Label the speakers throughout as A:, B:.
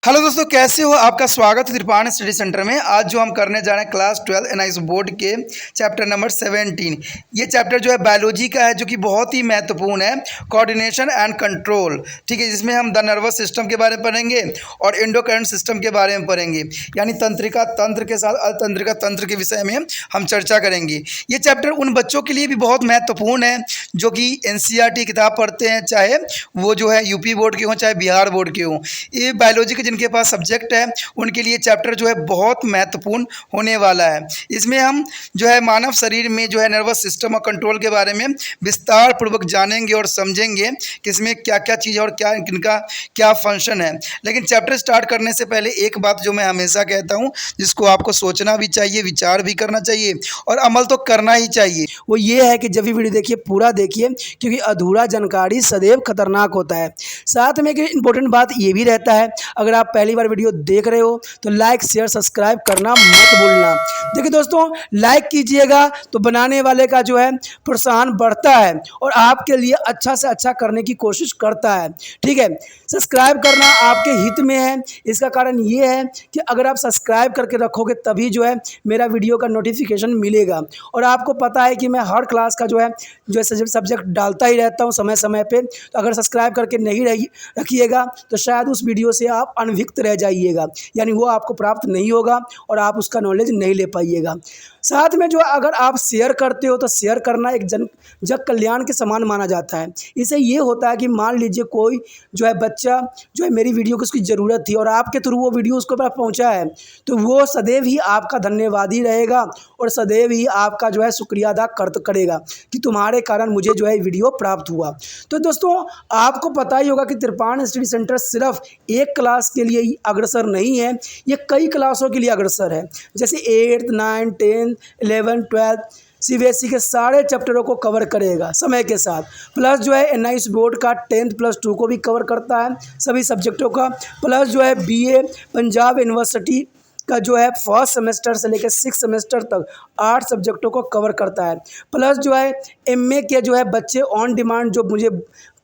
A: Hello दोस्तों, कैसे हो? आपका स्वागत है त्रिपाण स्टडी सेंटर में। आज जो हम करने जा रहे हैं क्लास 12 एनआईएस बोर्ड के चैप्टर नंबर 17। ये चैप्टर जो है बायोलॉजी का है, जो कि बहुत ही महत्वपूर्ण है, कोऑर्डिनेशन एंड कंट्रोल। ठीक है, जिसमें हम द नर्वस सिस्टम के बारे में पढ़ेंगे और एंडोक्राइन सिस्टम के बारे में पढ़ेंगे, यानी तंत्रिका तंत्र के साथ अतंत्रिका तंत्र के विषय में हम चर्चा करेंगे। ये चैप्टर उन बच्चों के लिए भी बहुत महत्वपूर्ण है जो कि एनसीईआरटी किताब पढ़ते हैं, चाहे वो जो है यूपी बोर्ड के हों चाहे बिहार बोर्ड के हों। ये बायोलॉजी के जिनके पास सब्जेक्ट है उनके लिए चैप्टर जो है बहुत महत्वपूर्ण होने वाला है। इसमें हम जो है मानव शरीर में जो है नर्वस सिस्टम और कंट्रोल के बारे में विस्तार पूर्वक जानेंगे और समझेंगे कि इसमें क्या क्या चीज़ और क्या इनका क्या फंक्शन है। लेकिन चैप्टर स्टार्ट करने से पहले एक बात जो मैं हमेशा कहता हूँ, जिसको आपको सोचना भी चाहिए, विचार भी करना चाहिए और अमल तो करना ही चाहिए, वो ये है कि जब भी वीडियो देखिए पूरा देखिए, क्योंकि अधूरा जानकारी सदैव खतरनाक होता है। साथ में एक इम्पोर्टेंट बात ये भी रहता है, अगर आप पहली बार वीडियो देख रहे हो तो लाइक शेयर सब्सक्राइब करना मत भूलना। देखिए दोस्तों, लाइक कीजिएगा तो बनाने वाले का जो है प्रोत्साहन बढ़ता है और आपके लिए अच्छा से अच्छा करने की कोशिश करता है। ठीक है, सब्सक्राइब करना आपके हित में है। इसका कारण ये है कि अगर आप सब्सक्राइब करके रखोगे तभी जो है मेरा वीडियो का नोटिफिकेशन मिलेगा। और आपको पता है कि मैं हर क्लास का जो है सब्जेक्ट डालता ही रहता हूँ समय समय पे। तो अगर सब्सक्राइब करके नहीं रखिएगा तो शायद उस वीडियो से आप अनभिज्ञ रह जाइएगा, यानी वो आपको प्राप्त नहीं होगा और आप उसका नॉलेज नहीं ले पाइएगा। साथ में जो अगर आप शेयर करते हो तो शेयर करना एक जग कल्याण के समान माना जाता है। इससे ये होता है कि मान लीजिए कोई जो है बच्चा जो है मेरी वीडियो को उसकी ज़रूरत थी और आपके थ्रू वो वीडियो उसको पास पहुंचा है, तो वो सदैव ही आपका धन्यवादी रहेगा और सदैव ही आपका जो है शुक्रिया अदा करेगा कि तुम्हारे कारण मुझे जो है वीडियो प्राप्त हुआ। तो दोस्तों, आपको पता ही होगा कि त्रिपाण स्टडी सेंटर सिर्फ एक क्लास के लिए ही अग्रसर नहीं है, ये कई क्लासों के लिए अग्रसर है। जैसे 8th 9th 10th 11th 12th CBSE के सारे चैप्टरों को कवर करेगा समय के साथ। प्लस जो है एनआईएस बोर्ड का 10th+2 को भी कवर करता है, सभी सब्जेक्टों का। प्लस जो है बीए पंजाब यूनिवर्सिटी का जो है फर्स्ट सेमेस्टर से लेकर 6th सेमेस्टर तक 8 सब्जेक्टों को कवर करता है। प्लस जो है एमए के जो है बच्चे ऑन डिमांड जो मुझे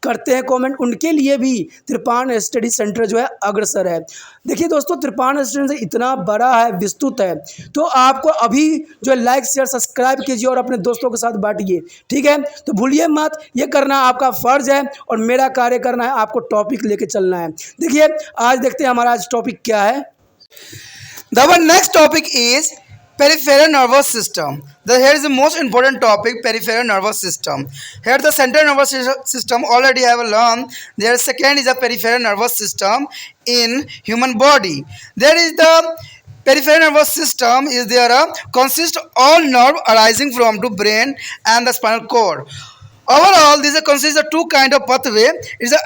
A: करते हैं कमेंट, उनके लिए भी त्रिपाण स्टडी सेंटर जो है अग्रसर है। देखिए दोस्तों, त्रिपाण स्टडी सेंटर इतना बड़ा है, विस्तृत है, तो आपको अभी जो है लाइक शेयर सब्सक्राइब कीजिए और अपने दोस्तों के साथ बांटिए। ठीक है, तो भूलिए मत, ये करना आपका फ़र्ज है और मेरा कार्य करना है, आपको टॉपिक लेके चलना है। देखिए आज देखते हैं हमारा आज टॉपिक क्या है। The next topic is peripheral nervous system. Here is the most important topic, peripheral nervous system. Here the central nervous system already have learned. There second is the peripheral nervous system in human body. There is the peripheral nervous system is there consists all nerve arising from the brain and the spinal cord. Overall, this consists of two kind of pathway. It is a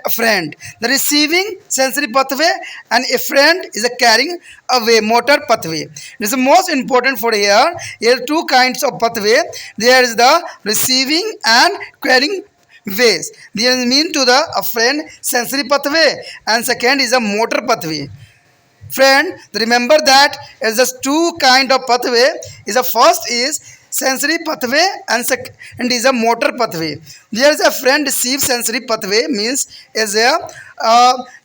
A: afferent, the receiving sensory pathway, and efferent is a carrying away motor pathway. This is the most important for here. Here are two kinds of pathway. There is the receiving and carrying ways. This mean to the afferent sensory pathway, and second is a motor pathway. Friend, remember that is just two kind of pathway. Is the first is sensory pathway and second is a motor pathway. There is a friend receive sensory pathway means is a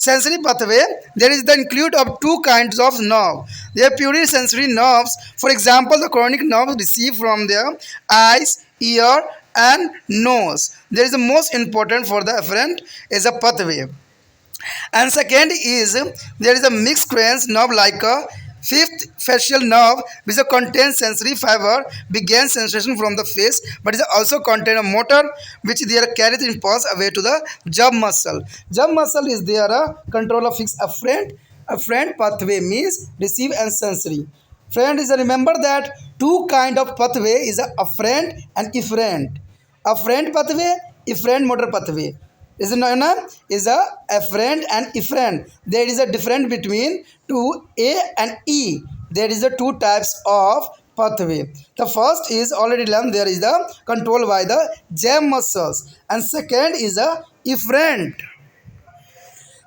A: sensory pathway. There is the include of two kinds of nerve. They are purely sensory nerves. For example, the chronic nerves receive from their eyes, ear and nose. There is the most important for the afferent is a pathway. And second is there is a mixed cranial nerve like a fifth facial nerve which contains sensory fiber, begins sensation from the face, but it also contain a motor which they are carried in impulse away to the jaw muscle. Jaw muscle is there a control of fixed afferent pathway means receive and sensory. Friend, is remember that two kind of pathway is a afferent and efferent. Afferent pathway, efferent motor pathway. Is known is a afferent and efferent. There is a difference between two A and E. There is a two types of pathway. The first is already learned. There is the control by the jaw muscles, and second is a efferent.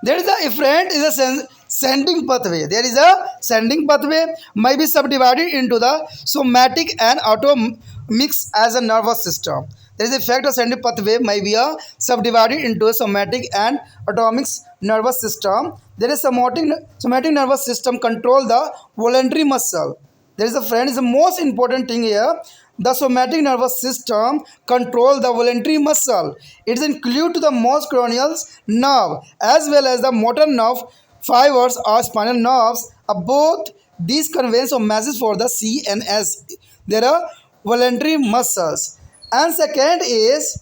A: There is a efferent is a sending pathway. There is a sending pathway may be subdivided into the somatic and autonomic as a nervous system. There is the effect of sending pathway may be subdivided into a somatic and autonomic nervous system. There is somatic nervous system control the voluntary muscle. There is a friend is the most important thing here. The somatic nervous system control the voluntary muscle. It is include to the most cranial nerve as well as the motor nerve fibers or spinal nerves. Both these conveys a message for the CNS. There are voluntary muscles. And second is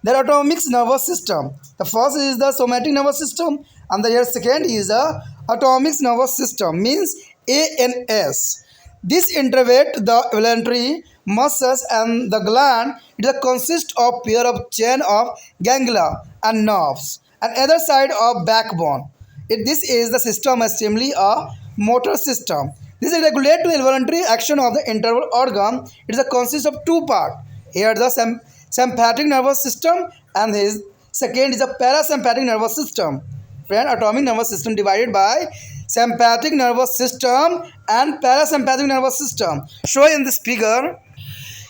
A: their autonomic nervous system. The first is the somatic nervous system, and the second is the autonomic nervous system, means ANS. This innervate the voluntary muscles and the gland. It consists of pair of chain of ganglia and nerves, and other side of backbone. This is the system assembly a motor system. This is regulate the involuntary action of the internal organ. It is a consists of two parts. Here the sympathetic nervous system, and his second is a parasympathetic nervous system. Friend, autonomic nervous system divided by sympathetic nervous system and parasympathetic nervous system. Show in this figure.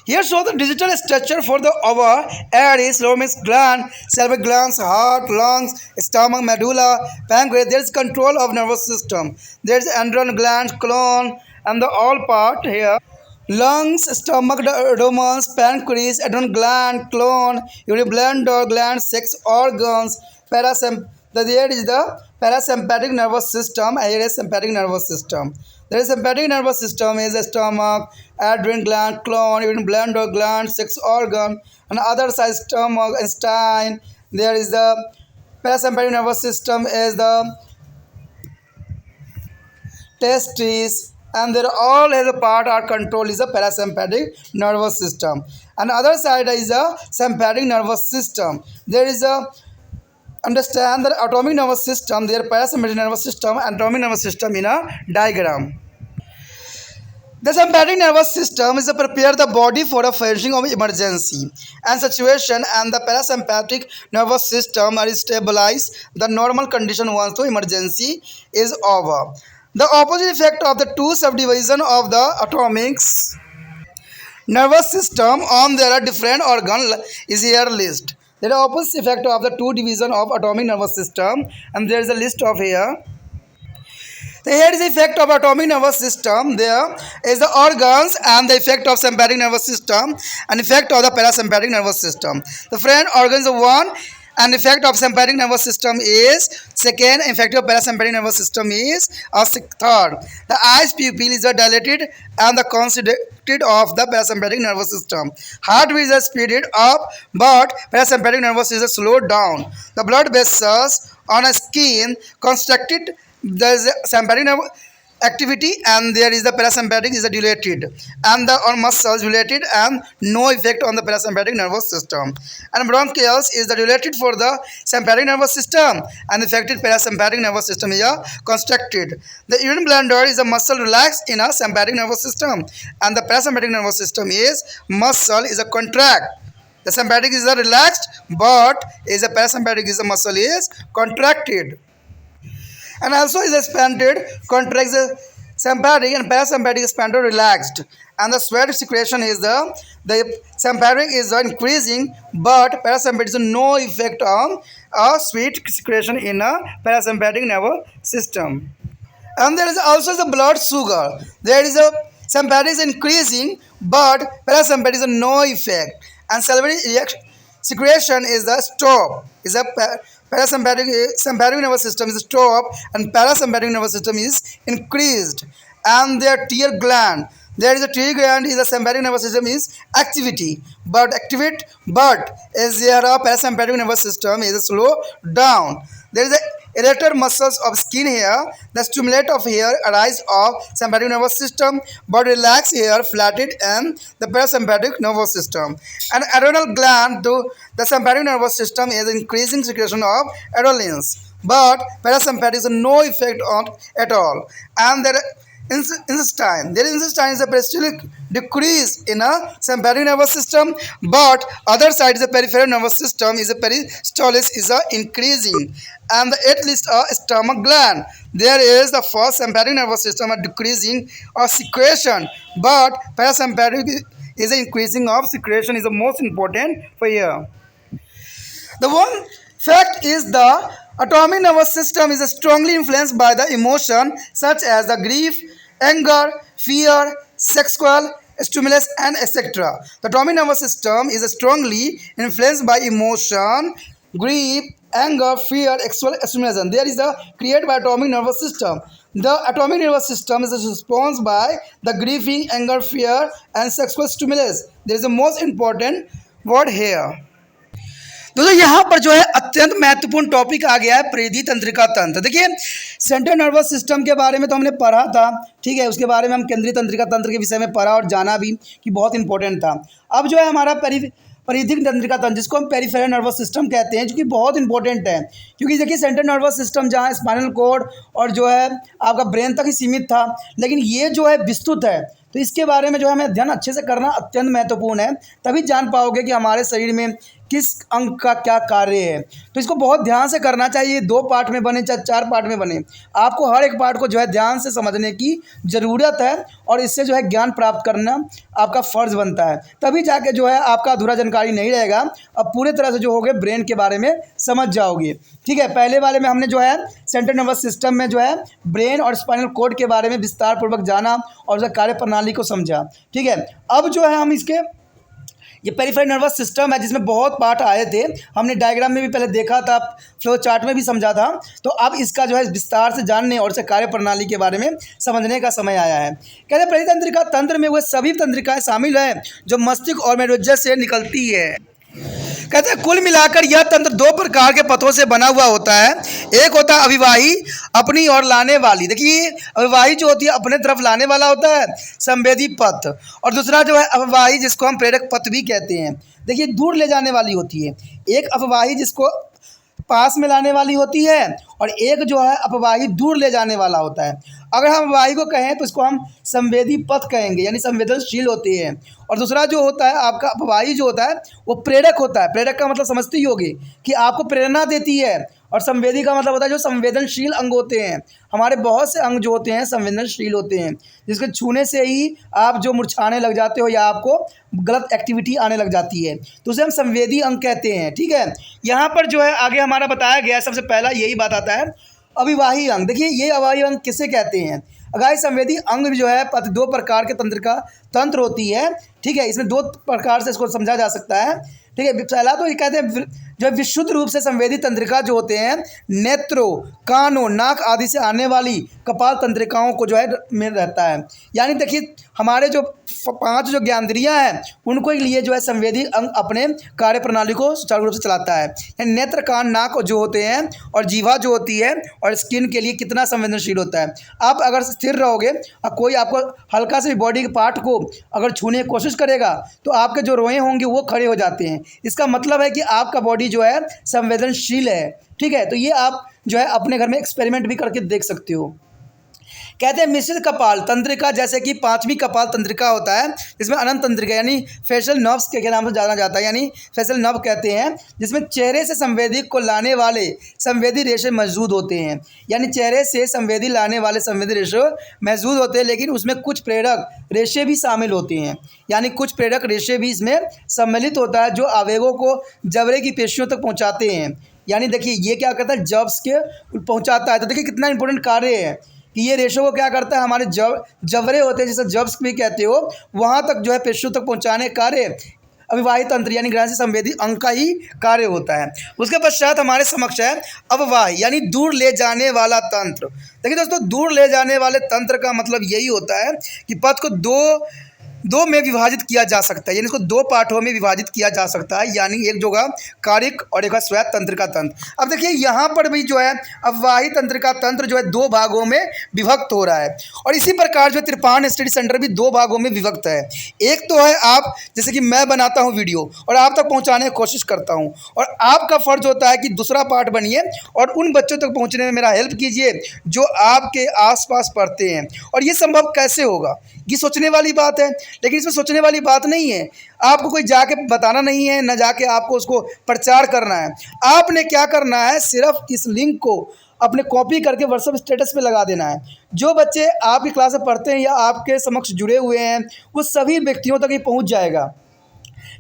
A: Here show the digital structure for the our aries, lower gland, salivary glands, heart, lungs, stomach, medulla, pancreas. There is control of nervous system. There is adrenal gland, colon, and the all part here. Lungs, stomach, abdomen, pancreas, adrenal gland, colon, urinary bladder gland, sex organs, there is the parasympathetic nervous system. Here is sympathetic nervous system. There is sympathetic nervous system is the stomach, adrenal gland, colon, urinary bladder gland, sex organ, and other side stomach, intestine. There is the parasympathetic nervous system is the testes, and there all as a part are control is a parasympathetic nervous system, and other side is a sympathetic nervous system. There is a understand the autonomic nervous system, their parasympathetic nervous system, and autonomic nervous system in a diagram. The sympathetic nervous system is to prepare the body for a functioning of emergency and situation, and the parasympathetic nervous system are stabilize the normal condition once the emergency is over. The opposite effect of the two subdivision of the autonomic nervous system on their different organ is here list. There are opposite effect of the two division of autonomic nervous system, and there is a list of here. So here is the effect of autonomic nervous system. There is the organs and the effect of sympathetic nervous system and effect of the parasympathetic nervous system. The friend organs are one, and effect of sympathetic nervous system is second. Effect of parasympathetic nervous system is third. The eyes pupil is dilated and the constricted of the parasympathetic nervous system. Heartbeat is speeded up, but parasympathetic nervous system is slowed down. The blood vessels on a skin constricted. There is sympathetic nerve activity, and there is the parasympathetic is dilated, and the on muscles dilated, and no effect on the parasympathetic nervous system. And bronchioles is the dilated for the sympathetic nervous system, and affected parasympathetic nervous system is constricted. The urinary bladder is a muscle relaxed in a sympathetic nervous system, and the parasympathetic nervous system is muscle is a contract. The sympathetic is a relaxed, but is a parasympathetic is a muscle is contracted, and also is expanded, contracts the sympathetic, and parasympathetic expanded, relaxed. And the sweat secretion is the sympathetic is increasing, but parasympathetic is no effect on a sweat secretion in a parasympathetic nervous system. And there is also the blood sugar. There is a sympathetic is increasing, but parasympathetic is no effect. And salivary secretion is the stop. Is a parasympathetic sympathetic nervous system is stop, and parasympathetic nervous system is increased. And their tear gland. There is a tear gland is a sympathetic nervous system is activity, but activate, but as there a parasympathetic nervous system is slow down. There is a erector muscles of skin here. The stimulate of hair arise of sympathetic nervous system, but relax hair flattened and the parasympathetic nervous system. And adrenal gland to the sympathetic nervous system is increasing secretion of adrenals, but parasympathetic is no effect on at all. And there intestine. Their intestine is a peristaltic decrease in a sympathetic nervous system, but other side is a peripheral nervous system is a peristalsis is a increasing, and the at least a stomach gland. There is the first sympathetic nervous system a decreasing of secretion, but parasympathetic is a increasing of secretion is the most important for here. The one Fact is the autonomic nervous system is strongly influenced by the emotion such as the grief, anger, fear, sexual stimulus and etc. The autonomic nervous system is strongly influenced by emotion, grief, anger, fear, sexual stimulation. There is the created by autonomic nervous system. The autonomic nervous system is response by the grieving, anger, fear and sexual stimulus. There is the most important word here. दोस्तों यहाँ पर जो है अत्यंत महत्वपूर्ण topic आ गया है परिधि तंत्रिका तंत्र। देखिए सेंट्रल नर्वस सिस्टम के बारे में तो हमने पढ़ा था, ठीक है, उसके बारे में हम केंद्रीय तंत्रिका तंत्र के विषय में पढ़ा और जाना भी कि बहुत इंपॉर्टेंट था। अब जो है हमारा परिधि तंत्रिका तंत्र जिसको हम पेरिफेरल नर्वस सिस्टम कहते हैं, जो कि बहुत इंपॉर्टेंट है क्योंकि देखिए सेंट्रल नर्वस सिस्टम जहाँ स्पाइनल कॉर्ड और जो है आपका ब्रेन तक ही सीमित था, लेकिन ये जो है विस्तृत है, तो इसके बारे में जो है हमें ध्यान अच्छे से करना अत्यंत महत्वपूर्ण है, तभी जान पाओगे कि हमारे शरीर में किस अंग का क्या कार्य है। तो इसको बहुत ध्यान से करना चाहिए, 2 पार्ट में बने चाहे 4 पार्ट में बने, आपको हर एक पार्ट को जो है ध्यान से समझने की ज़रूरत है और इससे जो है ज्ञान प्राप्त करना आपका फ़र्ज़ बनता है, तभी जाके जो है आपका अधूरा जानकारी नहीं रहेगा, अब पूरे तरह से जो होगे ब्रेन के बारे में समझ जाओगे। ठीक है, पहले वाले में हमने जो है सेंट्रल नर्वस सिस्टम में जो है ब्रेन और स्पाइनल कॉर्ड के बारे में विस्तार पूर्वक जाना और उसका कार्य प्रणाली को समझा। ठीक है, अब जो है हम इसके ये पेरिफेरल नर्वस सिस्टम है जिसमें बहुत पार्ट आए थे, हमने डायग्राम में भी पहले देखा था, फ्लो चार्ट में भी समझा था, तो अब इसका जो है विस्तार से जानने और इसके कार्य प्रणाली के बारे में समझने का समय आया है। कहते हैं परितंत्रिका तंत्र में वह सभी तंत्रिकाएं शामिल हैं जो मस्तिष्क और मेरुज्जर से निकलती है। कहते हैं कुल मिलाकर यह तंत्र 2 प्रकार के पथों से बना हुआ होता है। एक होता है अभिवाही, अपनी ओर लाने वाली, देखिए अभिवाही जो होती है अपने तरफ लाने वाला होता है संवेदी पथ, और दूसरा जो है अभिवाही जिसको हम प्रेरक पथ भी कहते हैं, देखिए दूर ले जाने वाली होती है। एक अभिवाही जिसको पास में लाने वाली होती है और एक जो है अपवाही दूर ले जाने वाला होता है। अगर हम अपवाही को कहें तो इसको हम संवेदी पथ कहेंगे, यानी संवेदनशील होते हैं। और दूसरा जो होता है आपका अपवाही जो होता है वो प्रेरक होता है। प्रेरक का मतलब समझती ही होगी कि आपको प्रेरणा देती है, और संवेदी का मतलब होता है जो संवेदनशील अंग होते हैं। हमारे बहुत से अंग जो होते हैं संवेदनशील होते हैं, जिसके छूने से ही आप जो मुरझाने लग जाते हो या आपको गलत एक्टिविटी आने लग जाती है, तो उसे हम संवेदी अंग कहते हैं। ठीक है, यहाँ पर जो है आगे हमारा बताया गया सबसे पहला यही बात आता है अविवाही अंग। देखिए ये अविवाही अंग किसे कहते हैं? अगर संवेदी अंग जो है 2 प्रकार के तंत्र होती है। ठीक है, इसमें 2 प्रकार से इसको समझा जा सकता है। ठीक है, पहला तो ये कहते हैं जो विशुद्ध रूप से संवेदी तंत्रिका जो होते हैं नेत्रों, कानों, नाक आदि से आने वाली कपाल तंत्रिकाओं को जो है में रहता है। यानी देखिए हमारे जो 5 जो ज्ञानेंद्रियां हैं उनको लिए जो है संवेदी अंग अपने कार्य प्रणाली को सुचारू रूप से चलाता है। यानी नेत्र, कान, नाक जो होते हैं और जीवा जो होती है और स्किन के लिए कितना संवेदनशील होता है। आप अगर स्थिर रहोगे और कोई आपको हल्का से बॉडी के पार्ट को अगर छूने की कोशिश करेगा तो आपके जो रोए होंगे वो खड़े हो जाते हैं। इसका मतलब है कि आपका बॉडी जो है संवेदनशील है। ठीक है, तो ये आप जो है अपने घर में एक्सपेरिमेंट भी करके देख सकते हो। कहते हैं मिश्रित कपाल तंत्रिका, जैसे कि 5वीं कपाल तंत्रिका होता है जिसमें अनंत तंत्रिका यानी फेशियल नर्व्स के नाम से जाना जाता है, यानी फेशियल नर्व कहते हैं, जिसमें चेहरे से संवेदी को लाने वाले संवेदी रेशे मौजूद होते हैं। यानी चेहरे से संवेदी लाने वाले संवेदी रेशे मौजूद होते हैं, लेकिन उसमें कुछ प्रेरक रेशे भी शामिल होते हैं। यानी कुछ प्रेरक रेशे भी इसमें सम्मिलित होता है जो आवेगों को जबड़े की पेशियों तक पहुँचाते हैं। यानी देखिए ये क्या करता है जब्स के पहुँचाता है। तो देखिए कितना इंपॉर्टेंट कार्य है कि ये रेशो को क्या करता है, हमारे जबड़े होते हैं जिसे जब्स भी कहते हो, वहाँ तक जो है पेशियों तक पहुँचाने कार्य अविवाही तंत्र यानी ग्रहण से संवेदी अंग का ही कार्य होता है। उसके पश्चात हमारे समक्ष है अववाही यानी दूर ले जाने वाला तंत्र। देखिए दोस्तों दूर ले जाने वाले तंत्र का मतलब यही होता है कि पथ को दो में विभाजित किया जा सकता है, यानी इसको 2 पार्टों में विभाजित किया जा सकता है। यानी एक जो है कारिक और एक स्वायत्त तंत्रिका तंत्र। अब देखिए यहाँ पर भी जो है अववाही तंत्रिका तंत्र जो है 2 भागों में विभक्त हो रहा है, और इसी प्रकार जो त्रिपाण स्टडी सेंटर भी 2 भागों में विभक्त है। एक तो है आप जैसे कि मैं बनाता हूँ वीडियो और आप तक पहुँचाने की कोशिश करता हूँ, और आपका फ़र्ज होता है कि दूसरा पार्ट बनिए और उन बच्चों तक पहुँचने में मेरा हेल्प कीजिए जो आपके आसपास पढ़ते हैं। और ये संभव कैसे होगा, ये सोचने वाली बात है, लेकिन इसमें सोचने वाली बात नहीं है। आपको कोई जाके बताना नहीं है, न जाके आपको उसको प्रचार करना है। आपने क्या करना है, सिर्फ इस लिंक को अपने कॉपी करके व्हाट्सएप स्टेटस पे लगा देना है। जो बच्चे आपकी क्लास में पढ़ते हैं या आपके समक्ष जुड़े हुए हैं उस सभी व्यक्तियों तक ये पहुंच जाएगा।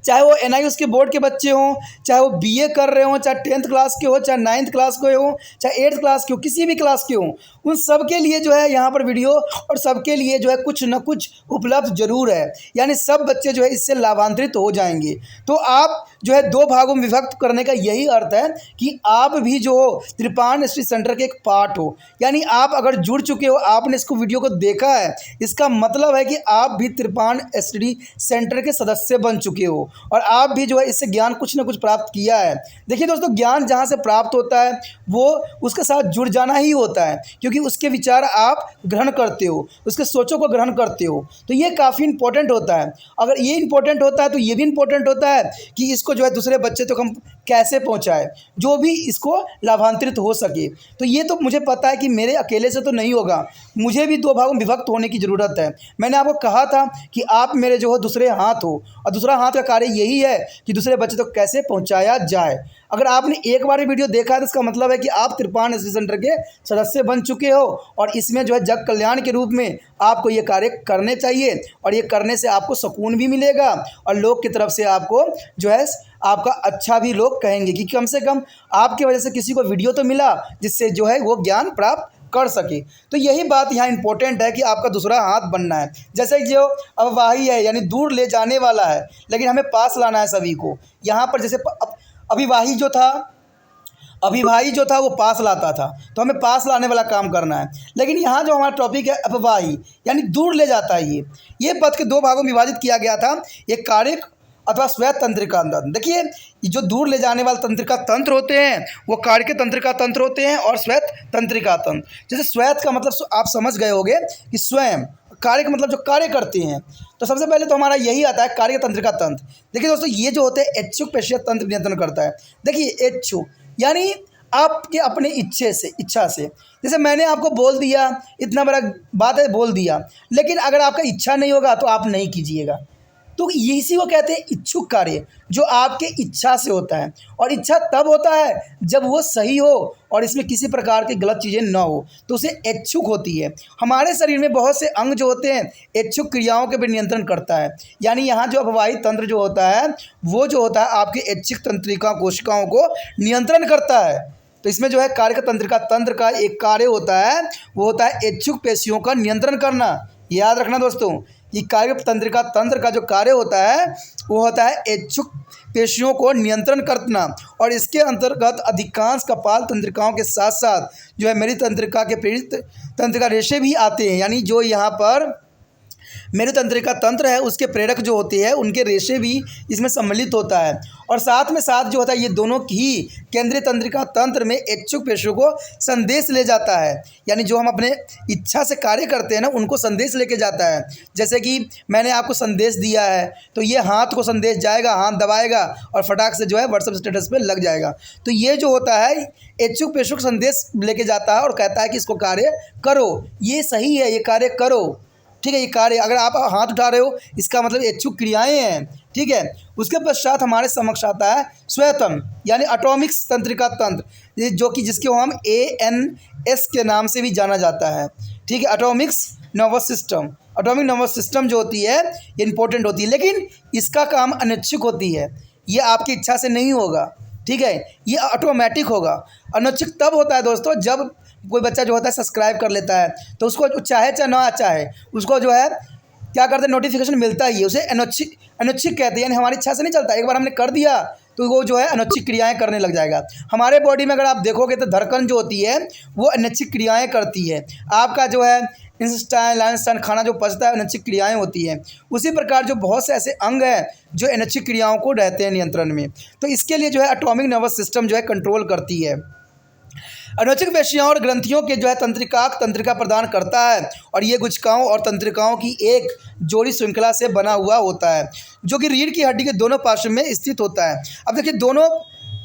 A: चाहे वो एनआईयूएस के बोर्ड के बच्चे हों, चाहे वो बीए कर रहे हों, चाहे 10th क्लास के हो, चाहे 9th क्लास के हो, चाहे 8th क्लास के हो, किसी भी क्लास के हों, उन सब के लिए जो है यहाँ पर वीडियो और सबके लिए जो है कुछ न कुछ उपलब्ध जरूर है। यानी सब बच्चे जो है इससे लाभान्वित हो जाएंगे। तो आप जो है 2 भागों में विभक्त करने का यही अर्थ है कि आप भी जो हो त्रिपाण स्टडी सेंटर के एक पार्ट हो। यानी आप अगर जुड़ चुके हो, आपने इसको वीडियो को देखा है, इसका मतलब है कि आप भी त्रिपाण स्टडी सेंटर के सदस्य बन चुके हो और आप भी जो है इससे ज्ञान कुछ ना कुछ प्राप्त किया है। देखिए दोस्तों, ज्ञान जहाँ से प्राप्त होता है वो उसके साथ जुड़ जाना ही होता है, क्योंकि उसके विचार आप ग्रहण करते हो, उसके सोचों को ग्रहण करते हो। तो ये काफ़ी इंपॉर्टेंट होता है। अगर ये इंपॉर्टेंट होता है तो ये भी इंपॉर्टेंट होता है कि इसको जो है दूसरे बच्चे तक हम कैसे पहुँचाएँ, जो भी इसको लाभान्वित हो सके। तो ये तो मुझे पता है कि मेरे अकेले से तो नहीं होगा, मुझे भी 2 भागों में विभक्त होने की ज़रूरत है। मैंने आपको कहा था कि आप मेरे जो हो दूसरे हाथ हो, और दूसरा हाथ का कार्य यही है कि दूसरे बच्चे तक कैसे पहुंचाया जाए। अगर आपने एक बार वीडियो देखा है तो इसका मतलब है कि आप त्रिपाण स्टडी सेंटर के सदस्य बन चुके हो और इसमें जो है जग कल्याण के रूप में आपको ये कार्य करने चाहिए, और ये करने से आपको सुकून भी मिलेगा और लोग की तरफ से आपको जो है आपका अच्छा भी लोग कहेंगे कि कम से कम आपकी वजह से किसी को वीडियो तो मिला जिससे जो है वो ज्ञान प्राप्त कर सके। तो यही बात यहाँ इंपॉर्टेंट है कि आपका दूसरा हाथ बनना है। जैसे जो अविवाही है यानी दूर ले जाने वाला है, लेकिन हमें पास लाना है सभी को। यहाँ पर जैसे अविवाही जो था वो पास लाता था, तो हमें पास लाने वाला काम करना है। लेकिन यहाँ जो हमारा टॉपिक है अविवाही यानी दूर ले जाता है, ये पद के 2 भागों में विभाजित किया गया था, एक कार्यक अथवा स्वैत तंत्रिका तंत्र। देखिए, जो दूर ले जाने वाले तंत्रिका तंत्र होते हैं वो कार्य के तंत्रिका तंत्र होते हैं और स्वैत तंत्रिका तंत्र। जैसे स्वैत का मतलब आप समझ गए होंगे कि स्वयं, कार्य का मतलब जो कार्य करते हैं। तो सबसे पहले तो हमारा यही आता है कार्य तंत्रिका तंत्र। देखिए दोस्तों, ये जो होते हैं इच्छुक पेशीय तंत्र नियंत्रण करता है। देखिए इच्छुक यानी आपके अपने इच्छा से जैसे मैंने आपको बोल दिया, इतना बड़ा बात है बोल दिया, लेकिन अगर आपका इच्छा नहीं होगा तो आप नहीं कीजिएगा। तो इसी को कहते हैं इच्छुक कार्य, जो आपके इच्छा से होता है। और इच्छा तब होता है जब वो सही हो और इसमें किसी प्रकार की गलत चीज़ें ना हो, तो उसे इच्छुक होती है। हमारे शरीर में बहुत से अंग जो होते हैं इच्छुक क्रियाओं के भी नियंत्रण करता है। यानी यहाँ जो अविवाही तंत्र जो होता है वो जो होता है आपके इच्छुक तंत्रिका कोशिकाओं को नियंत्रण करता है। तो इसमें जो है कार्य का तंत्रिका तंत्र का एक कार्य होता है, वो होता है इच्छुक पेशियों का नियंत्रण करना। याद रखना दोस्तों, ये कार्य तंत्रिका तंत्र का जो कार्य होता है वो होता है इच्छुक पेशियों को नियंत्रण करना। और इसके अंतर्गत अधिकांश कपाल तंत्रिकाओं के साथ साथ जो है मेरी तंत्रिका के प्रेरित तंत्रिका रेशे भी आते हैं। यानी जो यहाँ पर मेरी तंत्रिका तंत्र है उसके प्रेरक जो होते हैं उनके रेशे भी इसमें सम्मिलित होता है। और साथ में साथ जो होता है ये दोनों ही केंद्रीय तंत्रिका तंत्र में इच्छुक पेशियों को संदेश ले जाता है। यानी जो हम अपने इच्छा से कार्य करते हैं ना, उनको संदेश लेके जाता है। जैसे कि मैंने आपको संदेश दिया है तो ये हाथ को संदेश जाएगा, हाथ दबाएगा और फटाक से जो है व्हाट्सएप स्टेटस पे लग जाएगा। तो ये जो होता है इच्छुक पेशियों को संदेश लेके जाता है और कहता है कि इसको कार्य करो, ये सही है, ये कार्य करो। ठीक है, ये कार्य अगर आप हाथ उठा रहे हो इसका मतलब इच्छुक क्रियाएं हैं। ठीक है, उसके पश्चात हमारे समक्ष आता है स्वैतम यानी एटॉमिक्स तंत्रिका तंत्र, जो कि जिसको हम ANS के नाम से भी जाना जाता है। ठीक है, Atomics nervous system. Atomic nervous system जो होती है ये इंपॉर्टेंट होती है, लेकिन इसका काम अनैच्छिक होती है, ये आपकी इच्छा से नहीं होगा। ठीक है, ये ऑटोमेटिक होगा। अनैच्छिक तब होता है दोस्तों जब कोई बच्चा जो होता है सब्सक्राइब कर लेता है, तो उसको चाहे चाहे ना चाहे उसको जो है क्या करते हैं नोटिफिकेशन मिलता ही है, उसे अनैच्छिक कहते हैं। यानी हमारी इच्छा से नहीं चलता, एक बार हमने कर दिया तो वो जो है अनैच्छिक क्रियाएं करने लग जाएगा। हमारे बॉडी में अगर आप देखोगे तो धड़कन जो होती है वो अनैच्छिक क्रियाएं करती है। आपका जो है इंस्टाइन लाइनस्टाइन खाना जो पचता है अनैच्छिक क्रियाएं होती हैं। उसी प्रकार जो बहुत से ऐसे अंग हैं जो अनैच्छिक क्रियाओं को रहते हैं नियंत्रण में। तो इसके लिए जो है एटॉमिक नर्वस सिस्टम जो है कंट्रोल करती है। अनैच्छिक पेशियाँ और ग्रंथियों के जो है तंत्रिका प्रदान करता है, और ये गुच्छिकाओं और तंत्रिकाओं की एक जोड़ी श्रृंखला से बना हुआ होता है जो कि रीढ़ की हड्डी के दोनों पार्श्व में स्थित होता है। अब देखिए दोनों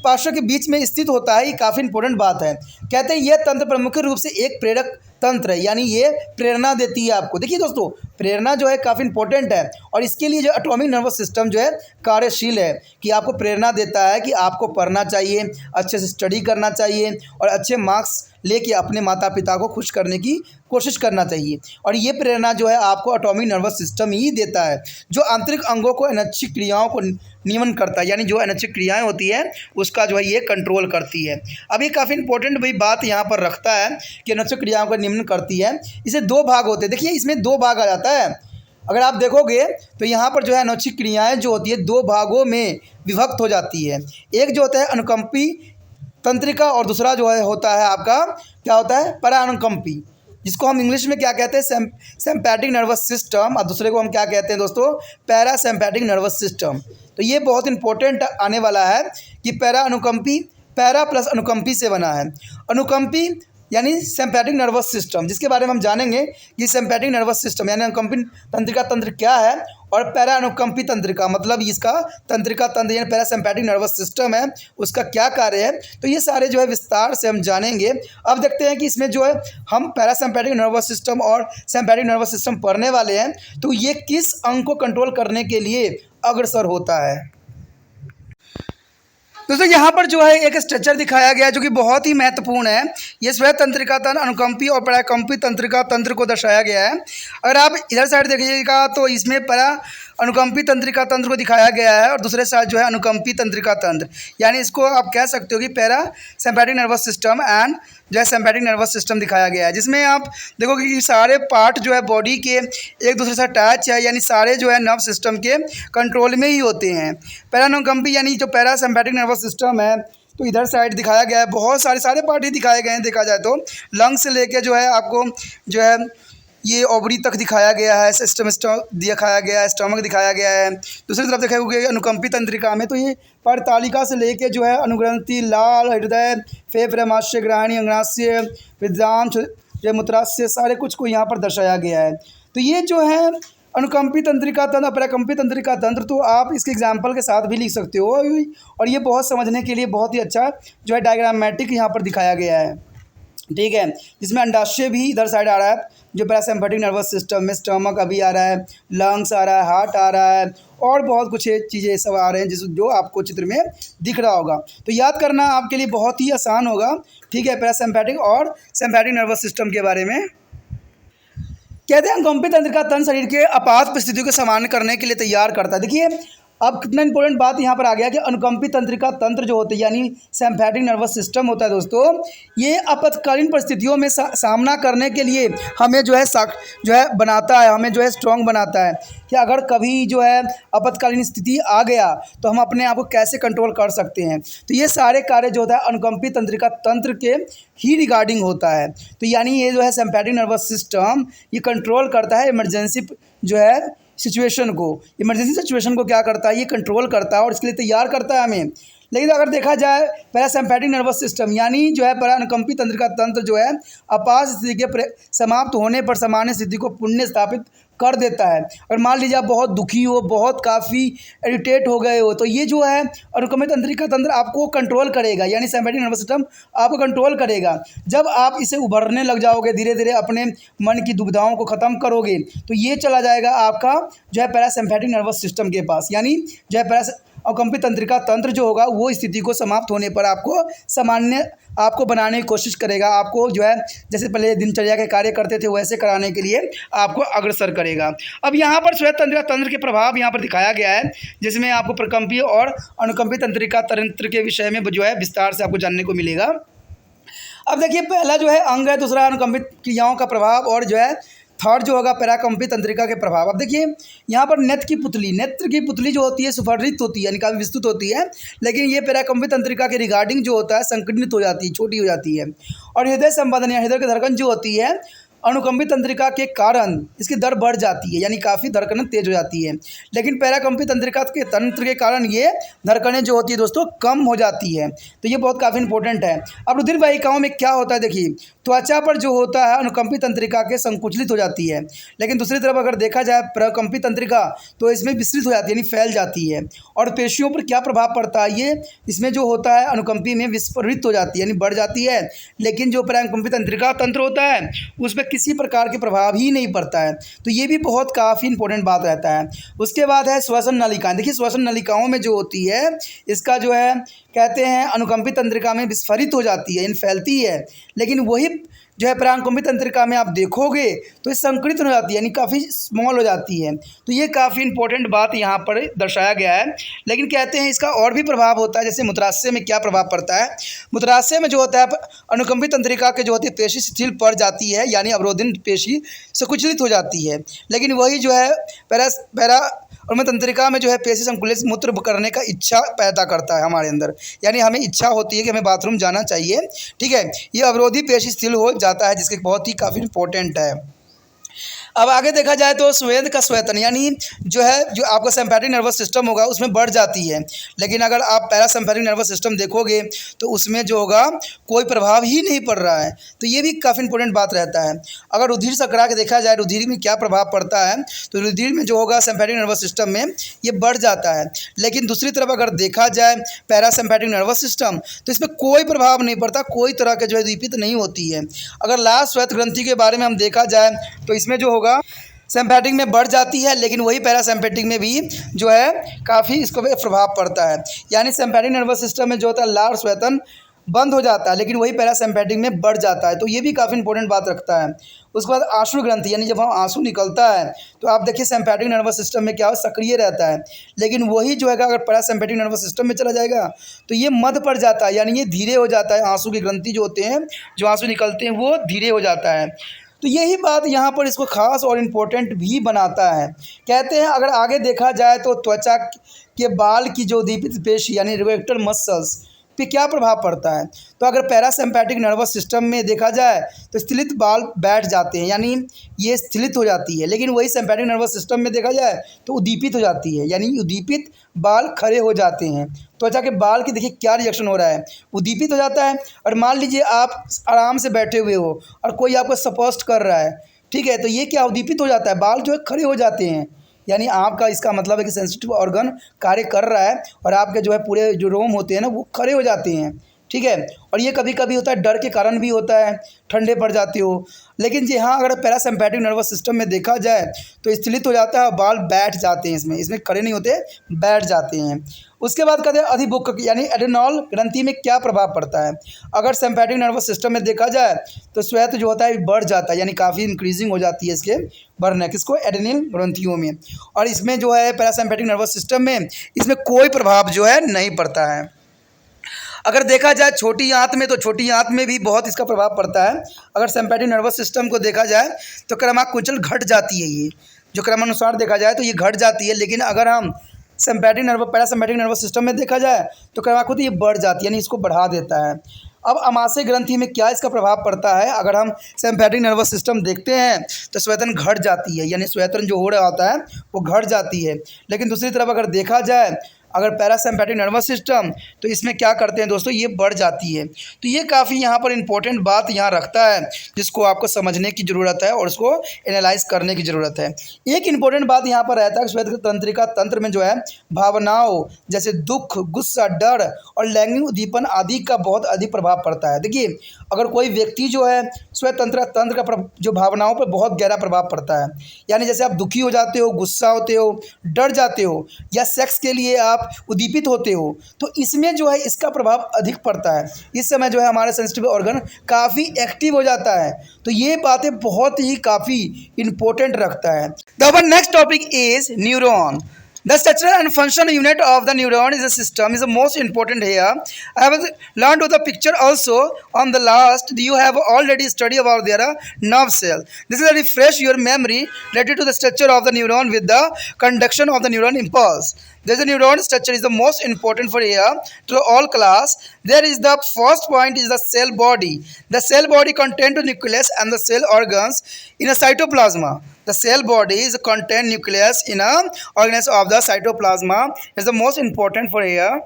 A: पार्श्व के बीच में स्थित होता है, ये काफ़ी इंपॉर्टेंट बात है। कहते हैं यह तंत्र प्रमुख रूप से एक प्रेरक तंत्र है, यानी ये प्रेरणा देती है आपको। देखिए दोस्तों, प्रेरणा जो है काफ़ी इंपॉर्टेंट है और इसके लिए जो ऑटोनॉमिक नर्वस सिस्टम जो है कार्यशील है कि आपको प्रेरणा देता है कि आपको पढ़ना चाहिए, अच्छे से स्टडी करना चाहिए और अच्छे मार्क्स लेके अपने माता पिता को खुश करने की कोशिश करना चाहिए। और ये प्रेरणा जो है आपको ऑटोनॉमिक नर्वस सिस्टम ही देता है, जो आंतरिक अंगों को अनैच्छिक क्रियाओं को नियमन करता है, यानी जो अनैच्छिक क्रियाएं होती हैं उसका जो है ये कंट्रोल करती है। अब ये काफ़ी इंपॉर्टेंट भाई बात यहाँ पर रखता है कि अनैच्छिक क्रियाओं का नियमन करती है। इसे दो भाग होते हैं। देखिए इसमें दो भाग आ जाता है। अगर आप देखोगे तो यहाँ पर जो है अनैच्छिक क्रियाएँ जो होती है दो भागों में विभक्त हो जाती है। एक जो होता है अनुकंपी तंत्रिका और दूसरा जो है होता है आपका क्या होता है परानुकंपी, जिसको हम इंग्लिश में क्या कहते हैं सिम्पैथिक नर्वस सिस्टम, और दूसरे को हम क्या कहते हैं दोस्तों पैरासिम्पैथिक नर्वस सिस्टम। तो ये बहुत इंपॉर्टेंट आने वाला है कि पैरा अनुकंपी, पैरा प्लस अनुकंपी से बना है। अनुकंपी यानी सिम्पैथिक नर्वस सिस्टम, जिसके बारे में हम जानेंगे कि सिम्पैथिक नर्वस सिस्टम यानी अनुकंपी तंत्रिका तंत्र क्या है और पैरा अनुकंपी तंत्रिका मतलब इसका तंत्रिका तंत्र यानी पैरासिम्पैथिक नर्वस सिस्टम है उसका क्या कार्य है। तो ये सारे जो है विस्तार से हम जानेंगे। अब देखते हैं कि इसमें जो है हम पैरासिम्पैथिक नर्वस सिस्टम और सिम्पैथिक नर्वस सिस्टम पढ़ने वाले हैं, तो ये किस अंग को कंट्रोल करने के लिए अग्रसर होता है। दोस्तों यहाँ पर जो है एक स्ट्रक्चर दिखाया गया है जो कि बहुत ही महत्वपूर्ण है। ये स्वयं तंत्रिका तंत्र, अनुकंपी और पराकंपी तंत्रिका तंत्र को दर्शाया गया है। अगर आप इधर साइड देखिएगा तो इसमें परा अनुकंपी तंत्रिका तंत्र को दिखाया गया है और दूसरे साइड जो है अनुकंपी तंत्रिका तंत्र, यानी इसको आप कह सकते हो कि पैरा सिम्पैथिक नर्वस सिस्टम एंड जो है सिम्पैथिक नर्वस सिस्टम दिखाया गया है, जिसमें आप देखोगे कि सारे पार्ट जो है बॉडी के एक दूसरे से अटैच है, यानी सारे जो है नर्व सिस्टम के कंट्रोल में ही होते हैं। पैरानुकंपी यानी जो पैरा सिम्पैथिक नर्वस सिस्टम है तो इधर साइड दिखाया गया है, बहुत सारे पार्ट ही दिखाए गए हैं। देखा जाए तो लंग्स से लेके जो है आपको जो है ये ओवरी तक दिखाया गया है, सिस्टम दिखाया गया है, स्टमक दिखाया गया है। दूसरी तरफ देखा गया अनुकंपी तंत्रिका में तो ये परतालिका से लेके जो है अनुग्रंथि, लाल, हृदय, फेफड़े, मांस्य, ग्राहणी, अंगाशय, विद्यांश, जो मूत्राशय, सारे कुछ को यहाँ पर दर्शाया गया है। तो ये जो है अनुकंपी तंत्रिका तंत्र, पराकंपी तंत्रिका तंत्र, तो आप इसके एग्जाम्पल के साथ भी लिख सकते हो और ये बहुत समझने के लिए बहुत ही अच्छा जो है डायग्रामेटिक यहाँ पर दिखाया गया है, ठीक है। जिसमें अंडाशय भी इधर साइड आ रहा है, जो पैरासिम्पैथिक नर्वस सिस्टम में स्टमक अभी आ रहा है, लंग्स आ रहा है, हार्ट आ रहा है और बहुत कुछ चीज़ें सब आ रहे हैं जो आपको चित्र में दिख रहा होगा। तो याद करना आपके लिए बहुत ही आसान होगा, ठीक है। पैरासिम्पैथिक और सिम्पैथिक नर्वस सिस्टम के बारे में कहते हैं अनुकंपी तंत्रिका तंत्र शरीर के आपात परिस्थितियों को सामान्य करने के लिए तैयार करता है। देखिए अब कितना इंपॉर्टेंट बात यहाँ पर आ गया कि अनुकंपी तंत्रिका तंत्र जो होते हैं यानी सिम्पैथिक नर्वस सिस्टम होता है दोस्तों, ये आपातकालीन परिस्थितियों में सामना करने के लिए हमें जो है बनाता है, हमें जो है स्ट्रॉन्ग बनाता है कि अगर कभी जो है आपातकालीन स्थिति आ गया तो हम अपने आप को कैसे कंट्रोल कर सकते हैं। तो ये सारे कार्य जो होता है अनुकंपी तंत्रिका तंत्र के ही रिगार्डिंग होता है। तो यानी ये जो है सिम्पैथिक नर्वस सिस्टम ये कंट्रोल करता है इमरजेंसी जो है सिचुएशन को, इमरजेंसी सिचुएशन को क्या करता है ये कंट्रोल करता है और इसके लिए तैयार करता है हमें। लेकिन अगर देखा जाए पैरासिम्पैथिक नर्वस सिस्टम यानी जो है परानुकंपी तंत्रिका तंत्र जो है आपात स्थिति के समाप्त होने पर सामान्य स्थिति को पुनः स्थापित कर देता है। अगर मान लीजिए आप बहुत दुखी हो, बहुत काफ़ी इरिटेट हो गए हो, तो ये जो है अनुकंपी तंत्रिका तंत्र आपको कंट्रोल करेगा, यानी सिम्पैथिक नर्वस सिस्टम आपको कंट्रोल करेगा। जब आप इसे उभरने लग जाओगे, धीरे धीरे अपने मन की दुविधाओं को ख़त्म करोगे, तो ये चला जाएगा आपका जो है पैरासिम्पैथिक नर्वस सिस्टम के पास, यानी जो है अनुकंपी तंत्रिका तंत्र जो होगा वो स्थिति को समाप्त होने पर आपको सामान्य आपको बनाने की कोशिश करेगा, आपको जो है जैसे पहले दिनचर्या के कार्य करते थे वैसे कराने के लिए आपको अग्रसर करेगा। अब यहाँ पर श्वेत तंत्रिका तंत्र के प्रभाव यहाँ पर दिखाया गया है, जिसमें आपको प्रकंपी और अनुकंपी तंत्रिका तंत्र के विषय में जो है विस्तार से आपको जानने को मिलेगा। अब देखिए पहला जो है अंग है, दूसरा अनुकंपी क्रियाओं का प्रभाव और जो है थर्ड जो होगा पैराकंपी तंत्रिका के प्रभाव। अब देखिए यहाँ पर नेत्र की पुतली जो होती है सुफलित होती है, यानी काफ़ी विस्तृत होती है, लेकिन ये पैराकंपी तंत्रिका के रिगार्डिंग जो होता है संकीर्णित हो जाती है, छोटी हो जाती है। और हृदय संबंधन या हृदय की धड़कन जो होती है अनुकंपित तंत्रिका के कारण इसकी दर बढ़ जाती है, यानी काफ़ी धड़कनें तेज हो जाती है। लेकिन पैराकंपित तंत्रिका के तंत्र के कारण ये धड़कनें जो होती है दोस्तों कम हो जाती है। तो ये बहुत काफ़ी इंपॉर्टेंट है। अब रुधिर वाहिकाओं में क्या होता है, देखिए त्वचा पर जो होता है अनुकंपित तंत्रिका के संकुचित हो जाती है, लेकिन दूसरी तरफ अगर देखा जाए प्रकंपित तंत्रिका तो इसमें विस्तृत हो जाती है, यानी फैल जाती है। और पेशियों पर क्या प्रभाव पड़ता है, ये इसमें जो होता है अनुकंपी में विस्फोरित हो जाती है, यानी बढ़ जाती है। लेकिन जो प्रकंपित तंत्रिका तंत्र होता है उस पर किसी प्रकार के प्रभाव ही नहीं पड़ता है। तो ये भी बहुत काफ़ी इंपॉर्टेंट बात रहता है। उसके बाद है श्वसन नलिकाएं। देखिए श्वसन नलिकाओं में जो होती है इसका जो है कहते हैं अनुकंपित तंत्रिका में विस्फोरित हो जाती है, यानी फैलती है। लेकिन वही जो है प्राकंपित तंत्रिका में आप देखोगे तो ये संकुचित हो जाती है, यानी काफ़ी स्मॉल हो जाती है। तो ये काफ़ी इंपॉर्टेंट बात यहाँ पर दर्शाया गया है। लेकिन कहते हैं इसका और भी प्रभाव होता है, जैसे मूत्राशय में क्या प्रभाव पड़ता है। मूत्राशय में जो होता है अनुकंपित तंत्रिका के जो होती है पेशी शिथिल पड़ जाती है, यानी अवरोधन पेशी संकुचित हो जाती है। लेकिन वही जो है पैरा और तंत्रिका में जो है पेशी संकुलित मूत्र करने का इच्छा पैदा करता है हमारे अंदर, यानी हमें इच्छा होती है कि हमें बाथरूम जाना चाहिए। ठीक है, ये अवरोधी पेशी शिथिल हो जाता है, जिसके बहुत ही काफ़ी इंपॉर्टेंट है। अब आगे देखा जाए तो स्वेद का स्वेदन, यानी जो है जो आपका सिम्पैथिक नर्वस सिस्टम होगा उसमें बढ़ जाती है। लेकिन अगर आप पैरासिम्पैथिक नर्वस सिस्टम देखोगे तो उसमें जो होगा कोई प्रभाव ही नहीं पड़ रहा है। तो ये भी काफ़ी इंपॉर्टेंट बात रहता है। अगर रुधिर सकरा के देखा जाए रुधिर में क्या प्रभाव पड़ता है, तो रुधिर में जो होगा सिम्पैथिक नर्वस सिस्टम में ये बढ़ जाता है। लेकिन दूसरी तरफ अगर देखा जाए पैरासिम्पैथिक नर्वस सिस्टम तो इसमें कोई प्रभाव नहीं पड़ता, कोई तरह के जो है दीपित नहीं होती है। अगर लाल श्वेत ग्रंथि के बारे में हम देखा जाए तो इसमें जो होगा सिम्पैथिक में बढ़ जाती है, लेकिन वही पैरासिम्पैथिक में भी जो है काफ़ी इसको प्रभाव पड़ता है। यानी सिम्पैथिक नर्वस सिस्टम में जो होता है लाल श्वेतन बंद हो जाता है, लेकिन वही पैरासिम्पैथिक में बढ़ जाता है। तो ये भी काफ़ी इंपॉर्टेंट बात रखता है। उसके बाद आंसू ग्रंथि, यानी जब हम आंसू निकलता है तो आप देखिए सिम्पैथिक नर्वस सिस्टम में क्या हो सक्रिय रहता है, लेकिन वही जो है अगर पैरासिम्पैथिक नर्वस सिस्टम में चला जाएगा तो ये मध्य पड़ जाता है, यानी ये धीरे हो जाता है। आंसू की ग्रंथि जो होते हैं जो आंसू निकलते हैं वो धीरे हो जाता है। तो यही बात यहाँ पर इसको खास और इम्पोर्टेंट भी बनाता है। कहते हैं अगर आगे देखा जाए तो त्वचा के बाल की जो दीपित पेशी यानी रिएक्टर मसल्स पे क्या प्रभाव पड़ता है। तो अगर पैरासिम्पैथिक नर्वस सिस्टम में देखा जाए तो स्थिलित बाल बैठ जाते हैं, यानी ये स्थिलित हो जाती है। लेकिन वही सिम्पैथिक नर्वस सिस्टम में देखा जाए तो उद्दीपित हो जाती है, यानी उद्दीपित बाल खड़े हो जाते हैं। त्वचा के बाल की देखिए क्या रिएक्शन हो रहा है, उद्दीपित हो जाता है। और मान लीजिए आप आराम से बैठे हुए हो और कोई आपको स्पष्ट कर रहा है, ठीक है, तो ये क्या उद्दीपित हो जाता है, बाल जो है खड़े हो जाते हैं। यानी आपका इसका मतलब है कि सेंसिटिव ऑर्गन कार्य कर रहा है और आपके जो है पूरे जो रोम होते हैं ना वो खड़े हो जाते हैं। ठीक है, और ये कभी कभी होता है डर के कारण भी होता है, ठंडे पड़ जाते हो। लेकिन जी हाँ, अगर पैरासिम्पैथिक नर्वस सिस्टम में देखा जाए तो स्थिलित हो जाता है, बाल बैठ जाते हैं, इसमें खड़े नहीं होते, बैठ जाते हैं। उसके बाद कहते हैं अधिभुक यानी एडेनॉल ग्रंथि में क्या प्रभाव पड़ता है। अगर सिम्पैथिक नर्वस सिस्टम में देखा जाए तो श्वेत जो होता है बढ़ जाता है, यानी काफ़ी इंक्रीजिंग हो जाती है इसके बढ़ने, किसको, एडेनिल ग्रंथियों में। और इसमें जो है पैरासिम्पैथिक नर्वस सिस्टम में इसमें कोई प्रभाव जो है नहीं पड़ता है। अगर देखा जाए छोटी आंत में, तो छोटी आंत में भी बहुत इसका प्रभाव पड़ता है। अगर सिम्पैथिक नर्वस सिस्टम को देखा जाए तो क्रमाकुचल घट जाती है, ये जो क्रमानुसार देखा जाए तो ये घट जाती है। लेकिन अगर हम पैरासिम्पैथिक नर्वस सिस्टम में देखा जाए तो क्रमाकुचल ये बढ़ जाती है, यानी इसको बढ़ा देता है। अब अमाशय ग्रंथि में क्या इसका प्रभाव पड़ता है। अगर हम सिम्पैथिक नर्वस सिस्टम देखते हैं तो श्वेतन घट जाती है, यानी श्वेतन जो हो रहा होता है वो घट जाती है। लेकिन दूसरी तरफ अगर देखा जाए अगर पैरासिम्पैथिक नर्वस सिस्टम तो इसमें क्या करते हैं दोस्तों, ये बढ़ जाती है। तो ये काफ़ी यहाँ पर इंपॉर्टेंट बात यहाँ रखता है जिसको आपको समझने की ज़रूरत है और उसको एनालाइज करने की ज़रूरत है। एक इंपॉर्टेंट बात यहाँ पर रहता है श्वेत तंत्रिका तंत्र में जो है भावनाओं जैसे दुख, गुस्सा, डर और लैंगिक उद्दीपन आदि का बहुत अधिक प्रभाव पड़ता है। देखिए अगर कोई व्यक्ति जो है श्वेत तंत्र का जो भावनाओं पर बहुत गहरा प्रभाव पड़ता है, यानी जैसे आप दुखी हो जाते हो, गुस्सा होते हो, डर जाते हो या सेक्स के लिए आप उद्दीपित होते हो, तो इसमें जो है इसका प्रभाव अधिक पड़ता है। इस समय जो है हमारा सेंसिटिव ऑर्गन काफ़ी एक्टिव हो जाता है। तो ये बातें बहुत ही काफ़ी इंपॉर्टेंट रखता है। The next topic is neuron. The structure and function unit of the neuron is a system is the most important here. I have learned with the picture also on the last. You have already studied about their nerve cell. This is to refresh your memory related to the structure of the neuron with the conduction of the neuron impulse. There's a neuron structure is the most important for here to all class. There is the first point is the cell body. The cell body contains the nucleus and the cell organs in a cytoplasma. The cell body is contain nucleus in a organelles of the cytoplasma is the most important for here.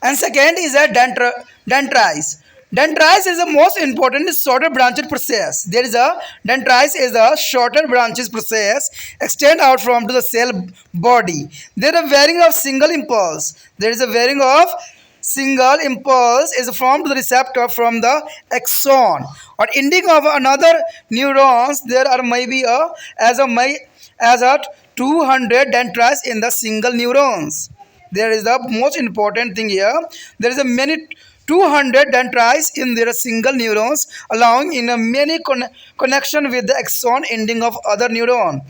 A: And second is a dendrites. Dendrites is the most important shorter branched process. There is a dendrites is a shorter branches process extend out from to the cell body. There is a varying of single impulse. There is a varying of single impulse is formed to the receptor from the axon or ending of another neurons. There are maybe as a 200 dendrites in the single neurons. There is the most important thing here. There is a many 200 dendrites in their single neurons, allowing in a many connection with the axon ending of other neuron.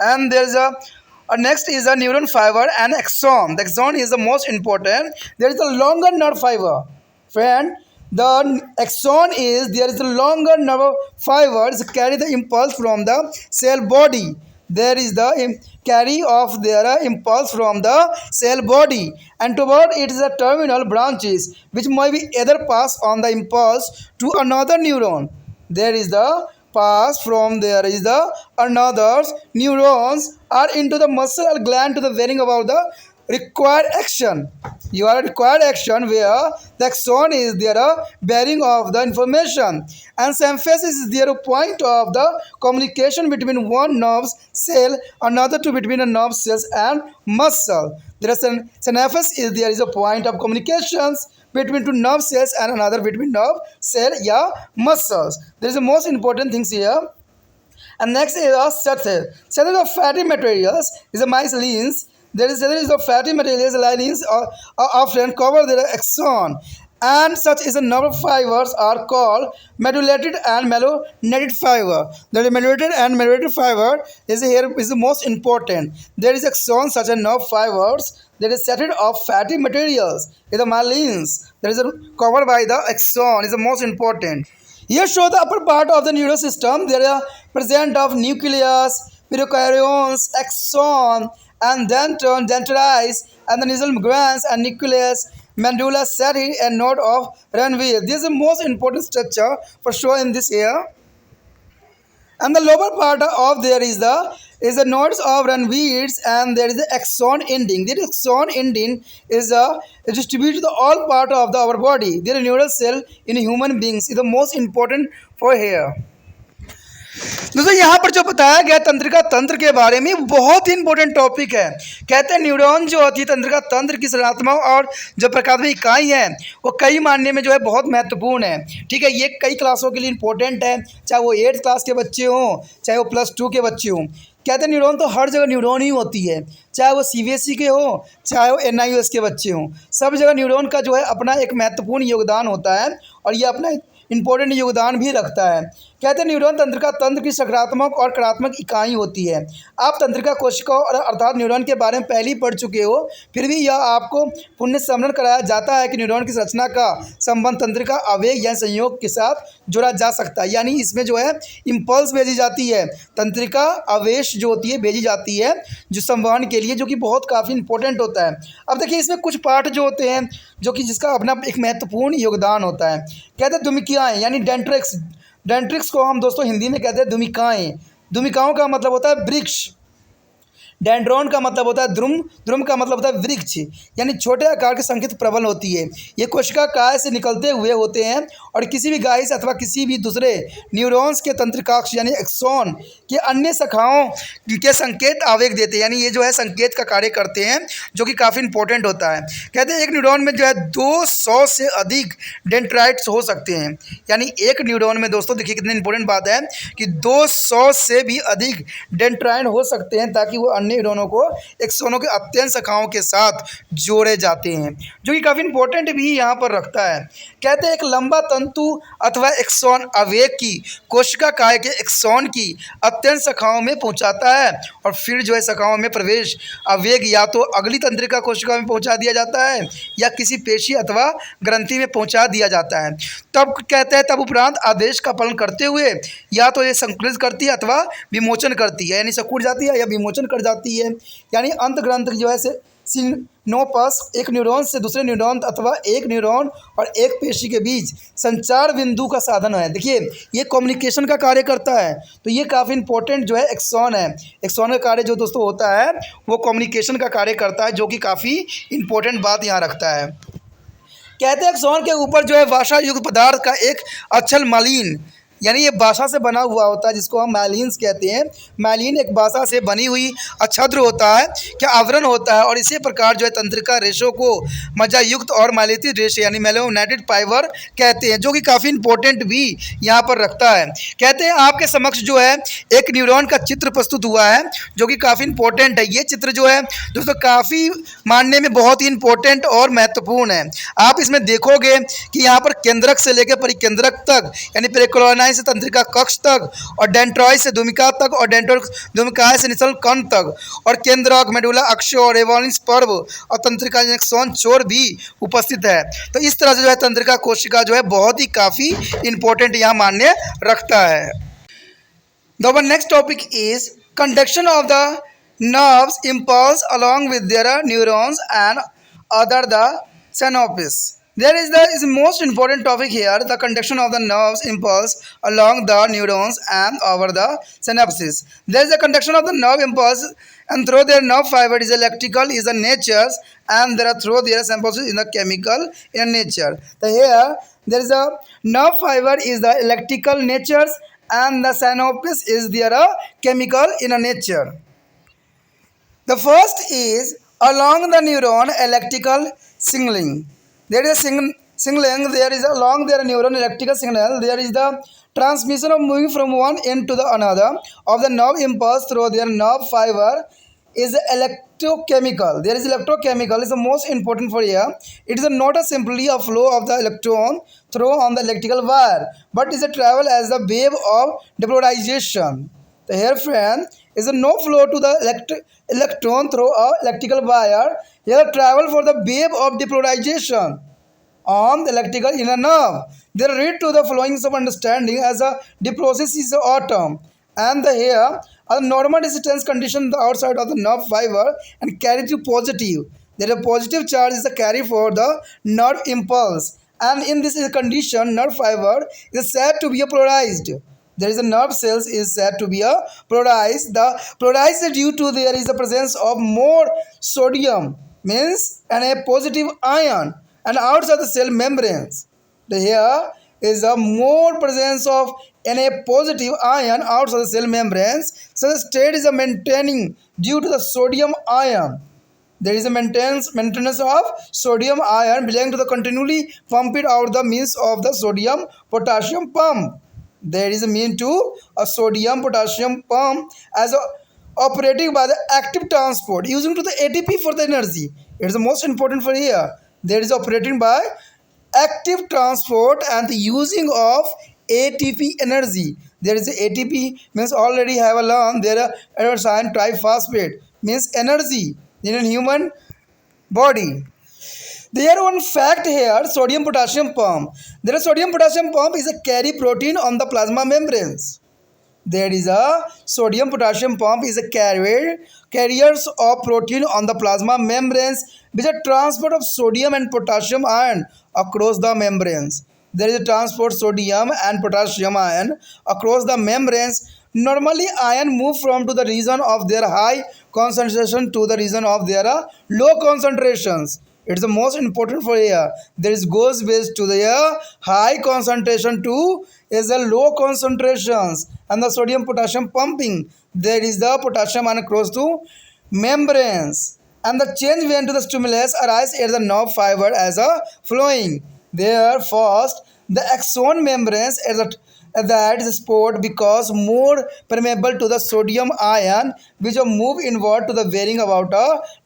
A: And there is a next is a neuron fiber and axon. The axon is the most important. There is a longer nerve fiber, friend. The axon is there is a longer nerve fibers carry the impulse from the cell body. There is the carry of their impulse from the cell body and toward it is the terminal branches which may be either pass on the impulse to another neuron. There is the pass from there is the another neurons are into the muscle or gland to the varying about the required action. You are required action where the axon is there bearing of the information and symphysis is there a point of the communication between one nerve cell another to between a nerve cells and muscle. There is synapse is there is a point of communications between two nerve cells and another between nerve cell muscles. There is the most important things here. And next is a structure. Structure of fatty materials is a myelins. There is the fatty materials linings are often cover the axon and such is a nerve fibers are called medullated and melanoid fiber. The medullated and melanoid fiber is here is the most important. There is axon such as nerve fibers. There is set of fatty materials is the myelins. There is a covered by the axon is the most important. Here show the upper part of the neural system. There are present of nucleus, pericardions, axon, and then dendrites, and the nasal glands and nucleus, medulla, seti, and node of Ranvier. This is the most important structure for sure in this here. And the lower part of there is the nodes of Ranviers and there is the axon ending. The axon ending is distributed to all part of our body. There is neural cell in human beings is the most important for here. दोस्तों यहाँ पर जो बताया गया तंत्रिका तंत्र के बारे में बहुत ही इंपॉर्टेंट टॉपिक है। कहते हैं न्यूरॉन जो होती है तंत्रिका तंत्र की संरचनात्मक और जो प्रकाशिक इकाई है वो कई मायने में जो है बहुत महत्वपूर्ण है। ठीक है, ये कई क्लासों के लिए इंपॉर्टेंट है, चाहे वो 8th क्लास के बच्चे हों चाहे वो +2 के बच्चे हों। कहते हैं न्यूरॉन तो हर जगह न्यूरॉन ही होती है, चाहे वो CBSE के हो चाहे वो NIOS के बच्चे हों, सब जगह न्यूरॉन का जो है अपना एक महत्वपूर्ण योगदान होता है और ये अपना इंपॉर्टेंट योगदान भी रखता है। कहते हैं न्यूरॉन तंत्रिका तंत्र की सकारात्मक और नकारात्मक इकाई होती है। आप तंत्रिका कोशिकाओं और अर्थात न्यूरॉन के बारे में पहले ही पढ़ चुके हो, फिर भी यह आपको पुनः स्मरण कराया जाता है कि न्यूरॉन की संरचना का संबंध तंत्रिका आवेग या संयोग के साथ जोड़ा जा सकता है। यानी इसमें जो है इम्पल्स भेजी जाती है, तंत्रिका आवेश जो होती है भेजी जाती है जो संवहन के लिए, जो कि बहुत काफ़ी इंपॉर्टेंट होता है। अब देखिए इसमें कुछ पार्ट जो होते हैं जो कि जिसका अपना एक महत्वपूर्ण योगदान होता है। कहते हैं धुमिकियाएँ यानी डेंट्रिक्स, डेंट्रिक्स को हम दोस्तों हिंदी में कहते हैं धुमिकाएँ। धुमिकाओं का मतलब होता है वृक्ष, डेंड्रॉन का मतलब होता है ध्रुम, ध्रुम का मतलब होता है वृक्ष, यानी छोटे आकार की संकित प्रबल होती है। ये कोशिका काय से निकलते हुए होते हैं और किसी भी गाइस अथवा किसी भी दूसरे न्यूरॉन्स के तंत्रिकाक्ष यानी एक्सॉन के अन्य शाखाओं के संकेत आवेग देते हैं, यानी ये जो है संकेत का कार्य करते हैं जो कि काफ़ी इंपॉर्टेंट होता है। कहते हैं एक न्यूरॉन में जो है 200 से अधिक डेंड्राइट्स हो सकते हैं, यानी एक न्यूरॉन में दोस्तों देखिए कितनी इंपॉर्टेंट बात है कि 200 से भी अधिक डेंड्राइट हो सकते हैं ताकि वो अन्य न्यूरॉनों को एक्सोनों के अत्यंत शाखाओं के साथ जोड़े जाते हैं, जो कि काफ़ी इंपॉर्टेंट भी यहाँ पर रखता है। कहते हैं एक लंबा तंतु अथवा एक्सोन आवेग की कोशिका काय के एक्सोन की अत्यंत शाखाओं में पहुँचाता है और फिर जो है शाखाओं में प्रवेश आवेग या तो अगली तंत्रिका कोशिका में पहुँचा दिया जाता है या किसी पेशी अथवा ग्रंथि में पहुँचा दिया जाता है। तब कहते हैं तब उपरांत आदेश का पालन करते हुए या तो ये संकुचित करती है अथवा विमोचन करती है, यानी सिकुड़ जाती है या विमोचन कर जाती है। यानी अंत ग्रंथ जो है सिनोपस एक न्यूरॉन से दूसरे न्यूरॉन अथवा एक न्यूरॉन और एक पेशी के बीच संचार बिंदु का साधन है। देखिए ये कम्युनिकेशन का कार्य करता है, तो ये काफ़ी इंपॉर्टेंट जो है एक्सॉन है। एक्सॉन का कार्य जो दोस्तों होता है वो कम्युनिकेशन का कार्य करता है, जो कि काफ़ी इंपॉर्टेंट बात यहाँ रखता है। कहते हैं एक्सॉन के ऊपर जो है वसा युक्त पदार्थ का एक अच्छल मालिन, यानी ये वसा से बना हुआ होता है जिसको हम मैलिन्स कहते हैं। मैलिन एक वसा से बनी हुई अच्छद्र होता है, क्या आवरण होता है, और इसी प्रकार जो है तंत्रिका रेशों को मज्जा युक्त और माइलेटेड रेशे यानी मेलोनेटेड फाइबर कहते हैं, जो कि काफ़ी इंपॉर्टेंट भी यहाँ पर रखता है। कहते हैं आपके समक्ष जो है एक न्यूरॉन का चित्र प्रस्तुत हुआ है, जो कि काफ़ी इंपॉर्टेंट है। ये चित्र जो है दोस्तों काफ़ी मानने में बहुत ही इंपॉर्टेंट और महत्वपूर्ण है। आप इसमें देखोगे कि यहाँ पर केंद्रक से लेकर परिकेंद्रक तक यानी पेरिकोलोनाई से तंत्रिका कक्ष तक और डेंट्रॉइड से धूमिका तक और धूमिकाएं से निचल कण तक और केंद्रक मेडुला अक्षो और एवोलिस पर्व और तंत्रिका एक्सोन चोर भी उपस्थित है। तो इस तरह से जो है तंत्रिका कोशिका जो है बहुत ही काफ़ी इंपॉर्टेंट यहाँ मान्य रखता है। The next topic is conduction of the nerves impulse along with their neurons and other the synapses. There is the most important topic here, the conduction of the nerves impulse along the neurons and over the synapses. There is a conduction of the nerve impulse and through their nerve fiber is electrical is the nature and there are through their impulses in the chemical in nature. So here there is a nerve fiber is the electrical natures and the synapse is their chemical in a nature. The first is along the neuron electrical signaling. There is a signaling, there is along their neuron electrical signal, there is the transmission of moving from one end to the another of the nerve impulse through their nerve fiber is electrochemical. There is electrochemical is the most important for here. It is not a simply a flow of the electron through on the electrical wire, but is a travel as the wave of depolarization. The here friend is a no flow to the electron through a electrical wire. Here travel for the wave of depolarization on the electrical inner nerve. They read to the flowings of understanding as a deprocess is the atom and the here a normal resistance condition the outside of the nerve fiber and carry to positive. There a positive charge is the carry for the nerve impulse, and in this condition nerve fiber is said to be polarized. There is a nerve cells is said to be a polarized. The polarized is due to there is the presence of more sodium means and a positive ion and outside the cell membranes. The here is a more presence of Na positive ion outside the cell membranes. So the state is a maintaining due to the sodium ion. There is a maintenance of sodium ion belonging to the continually pumped out the means of the sodium potassium pump. There is a mean to a sodium potassium pump as a operating by the active transport using to the ATP for the energy. It is the most important for here. There is operating by active transport and the using of ATP energy. There is a ATP means already have a learned there are sign triphosphate means energy in a human body. There one fact here sodium potassium pump. There is sodium potassium pump is a carry protein on the plasma membranes. There is a sodium potassium pump is a carriers of protein on the plasma membranes which are transport of sodium and potassium ion across the membranes. There is a transport sodium and potassium ion across the membranes. Normally ion move from to the region of their high concentration to the region of their low concentrations. It's the most important for here. There is goes based to the high concentration to is the low concentrations and the sodium potassium pumping. There is the potassium ion across to membranes and the change when to the stimulus arise at the nerve fiber as a flowing. There first the axon membranes that is sport because more permeable to the sodium ion which move inward to the varying about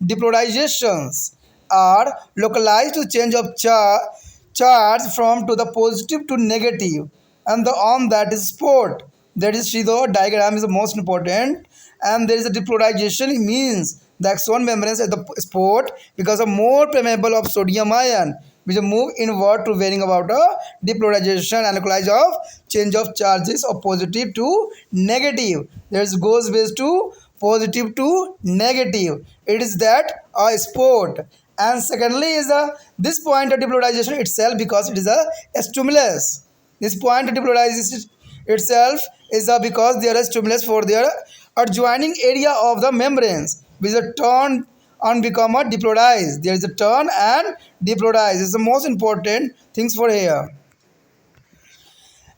A: depolarizations are localized to change of charge from to the positive to negative, and the on that is sport. That is see the diagram is the most important, and there is a depolarization. It means the axon membranes at the sport because of more permeable of sodium ion which move inward to varying about a depolarization and localize of change of charges of positive to negative. There goes ways to positive to negative. It is that a sport. And secondly is this point of depolarization itself because it is a stimulus. This point of depolarization itself is because there is stimulus for their adjoining area of the membranes which is turned and become a depolarized. There is a turn and depolarize. This is the most important things for here.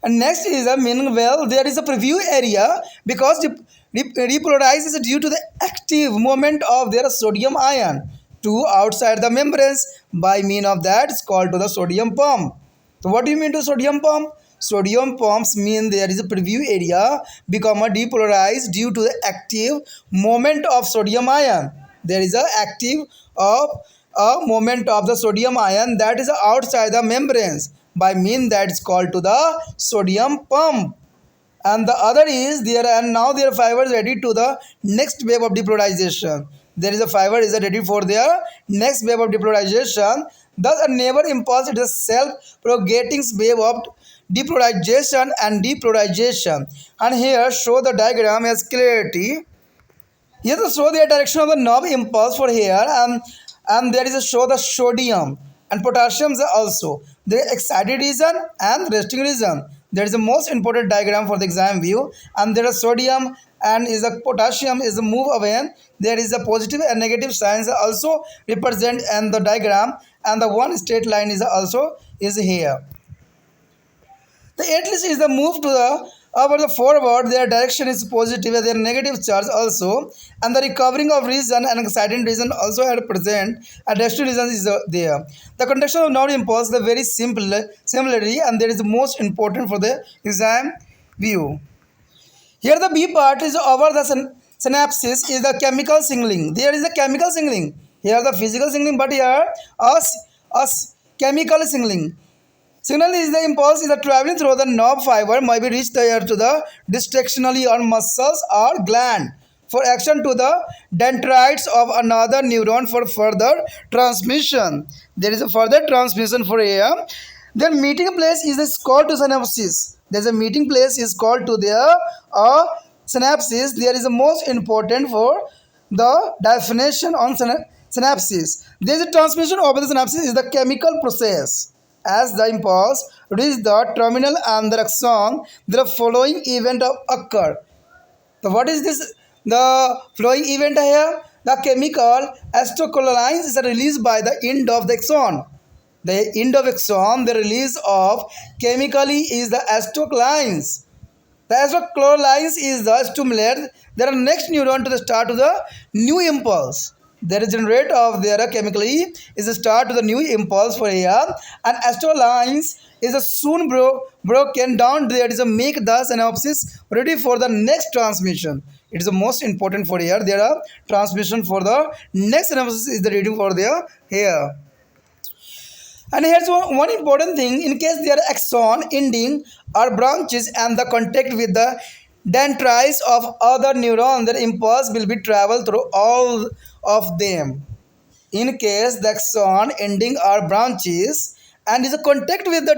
A: And next is a meaning well there is a preview area because repolarize is due to the active movement of their sodium ion to outside the membranes by mean of that is called to the sodium pump. So what do you mean to sodium pump? Sodium pumps mean there is a preview area become a depolarized due to the active movement of sodium ion. There is a active of a movement of the sodium ion that is outside the membranes by mean that is called to the sodium pump. And the other is there and now their fiber is ready to the next wave of depolarization. There is a fiber is ready for their next wave of depolarization. Thus a neighbor impulse is a self-propagating wave of depolarization and depolarization. And here show the diagram as clarity. Here to show the direction of the knob impulse for here, and there is a show the sodium and potassium also. The excited region and resting region. There is the most important diagram for the exam view, and there is sodium and is a potassium is a move away. There is a positive and negative signs also represent in the diagram, and the one straight line is also is here. The atlas is the move to the over the forward, their direction is positive, their negative charge also, and the recovering of region and exciting region also at present, and resting region is there. The conduction of non-impulse the very simple similarly, and there is the most important for the exam view. Here the B part is over the synapses is the chemical signaling. There is a chemical signaling. Here the physical signaling, but here us chemical signaling. Signal is the impulse is the traveling through the knob fiber might be reached there to the distractionally on muscles or gland for action to the dendrites of another neuron for further transmission. There is a further transmission for here. Their meeting place is called to synapses. There is a meeting place is called to their synapses. There is the most important for the definition on synapses. There is a transmission of the synapses is the chemical process. As the impulse reaches the terminal and the axon, the following event occur. So what is this? The flowing event here? The chemical acetylcholine is released by the end of the axon. The end of axon, the release of chemically is the acetylcholines. The acetylcholines is the stimulator. There are next neuron to the start of the new impulse. There is generate of their chemically is a start to the new impulse for here, and acetylcholines is a soon broken down. There is a make the synapses ready for the next transmission. It is the most important for here. There are transmission for the next synapses is the reading for their here. And here's one important thing. In case there are axon ending or branches and the contact with the dendrites of other neuron, the impulse will be travel through all of them. In case the axon ending or branches and is a contact with the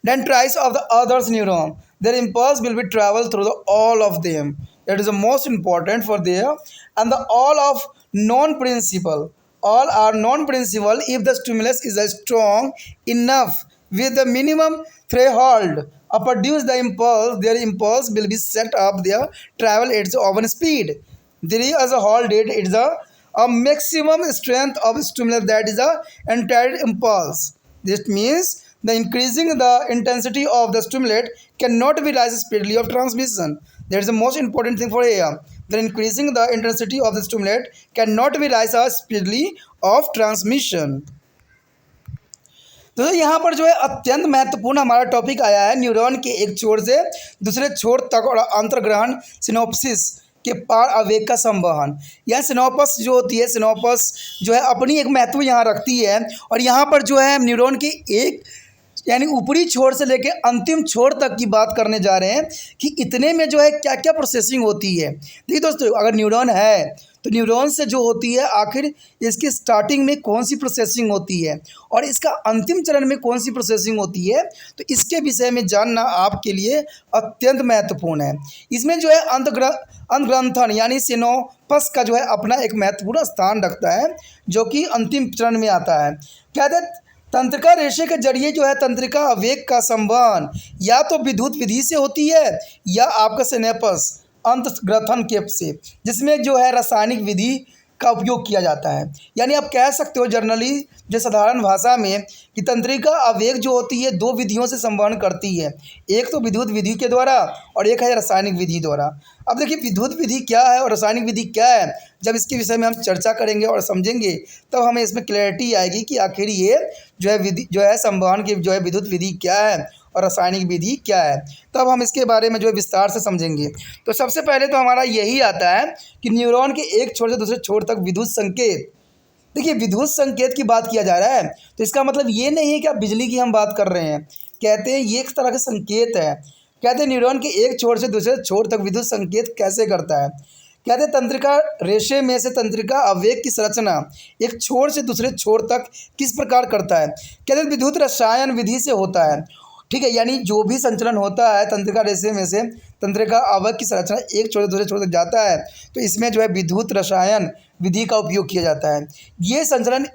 A: dendrites of the other neuron, their impulse will be travel through the all of them. That is the most important for there. And the all of non-principal. All are non-principal if the stimulus is strong enough with the minimum threshold produce the impulse, their impulse will be set up their travel its own speed. There is a hold it is a maximum strength of stimulus that is a entire impulse. This means the increasing the intensity of the stimulate cannot be rise speedily of transmission. That is the most important thing for here. The increasing the intensity of the stimulate cannot be rise speedily of transmission. तो यहाँ पर जो है अत्यंत महत्वपूर्ण हमारा topic आया है न्यूरॉन के एक छोर से दूसरे छोर तक और अंतर्ग्रहण सिनोप्सिस के पार आवेग का संवहन। यह सिनोपस जो होती है, सिनोपस जो है अपनी एक महत्व यहाँ रखती है। और यहाँ पर जो है न्यूरॉन के एक यानी ऊपरी छोर से लेकर अंतिम छोर तक की बात करने जा रहे हैं कि इतने में जो है क्या क्या प्रोसेसिंग होती है। देखिए दोस्तों, अगर न्यूरॉन है तो न्यूरॉन से जो होती है आखिर इसकी स्टार्टिंग में कौन सी प्रोसेसिंग होती है और इसका अंतिम चरण में कौन सी प्रोसेसिंग होती है, तो इसके विषय में जानना आपके लिए अत्यंत महत्वपूर्ण है। इसमें जो है अंतग्रंथन यानी सिनोपस का जो है अपना एक महत्वपूर्ण स्थान रखता है जो कि अंतिम चरण में आता है। कहते हैं तंत्रिका रेशे के जरिए जो है तंत्रिका आवेग का संवहन या तो विद्युत विधि से होती है या आपका सिनेपस अंतग्रथन के से, जिसमें जो है रासायनिक विधि का उपयोग किया जाता है। यानी आप कह सकते हो जनरली जो साधारण भाषा में कि तंत्रिका आवेग जो होती है दो विधियों से संवहन करती है, एक तो विद्युत विधि के द्वारा और एक है रासायनिक विधि द्वारा। अब देखिए विद्युत विधि क्या है और रासायनिक विधि क्या है, जब इसके विषय में हम चर्चा करेंगे और समझेंगे तब हमें इसमें क्लैरिटी आएगी कि आखिर ये जो है विधि जो है संवहन की जो है विद्युत विधि क्या है और रासायनिक विधि क्या है, तब हम इसके बारे में जो है विस्तार से समझेंगे। तो सबसे पहले तो हमारा यही आता है कि न्यूरॉन के एक छोर से दूसरे छोर तक विद्युत संकेत। देखिए विद्युत संकेत की बात किया जा रहा है तो इसका मतलब ये नहीं है कि आप बिजली की हम बात कर रहे हैं। कहते हैं ये एक तरह का संकेत है। कहते हैं न्यूरॉन के एक छोर से दूसरे छोर तक विद्युत संकेत कैसे करता है। कहते हैं तंत्रिका रेशे में से तंत्रिका आवेग की संरचना एक छोर से दूसरे छोर तक किस प्रकार करता है। कहते हैं विद्युत रसायन विधि से होता है। ठीक है, यानी जो भी संचलन होता है तंत्रिका रेशे में से तंत्रिका आवेग की संरचना एक छोर से दूसरे छोर तक जाता है तो इसमें जो है विद्युत रसायन विधि का उपयोग किया जाता है। ये संचलन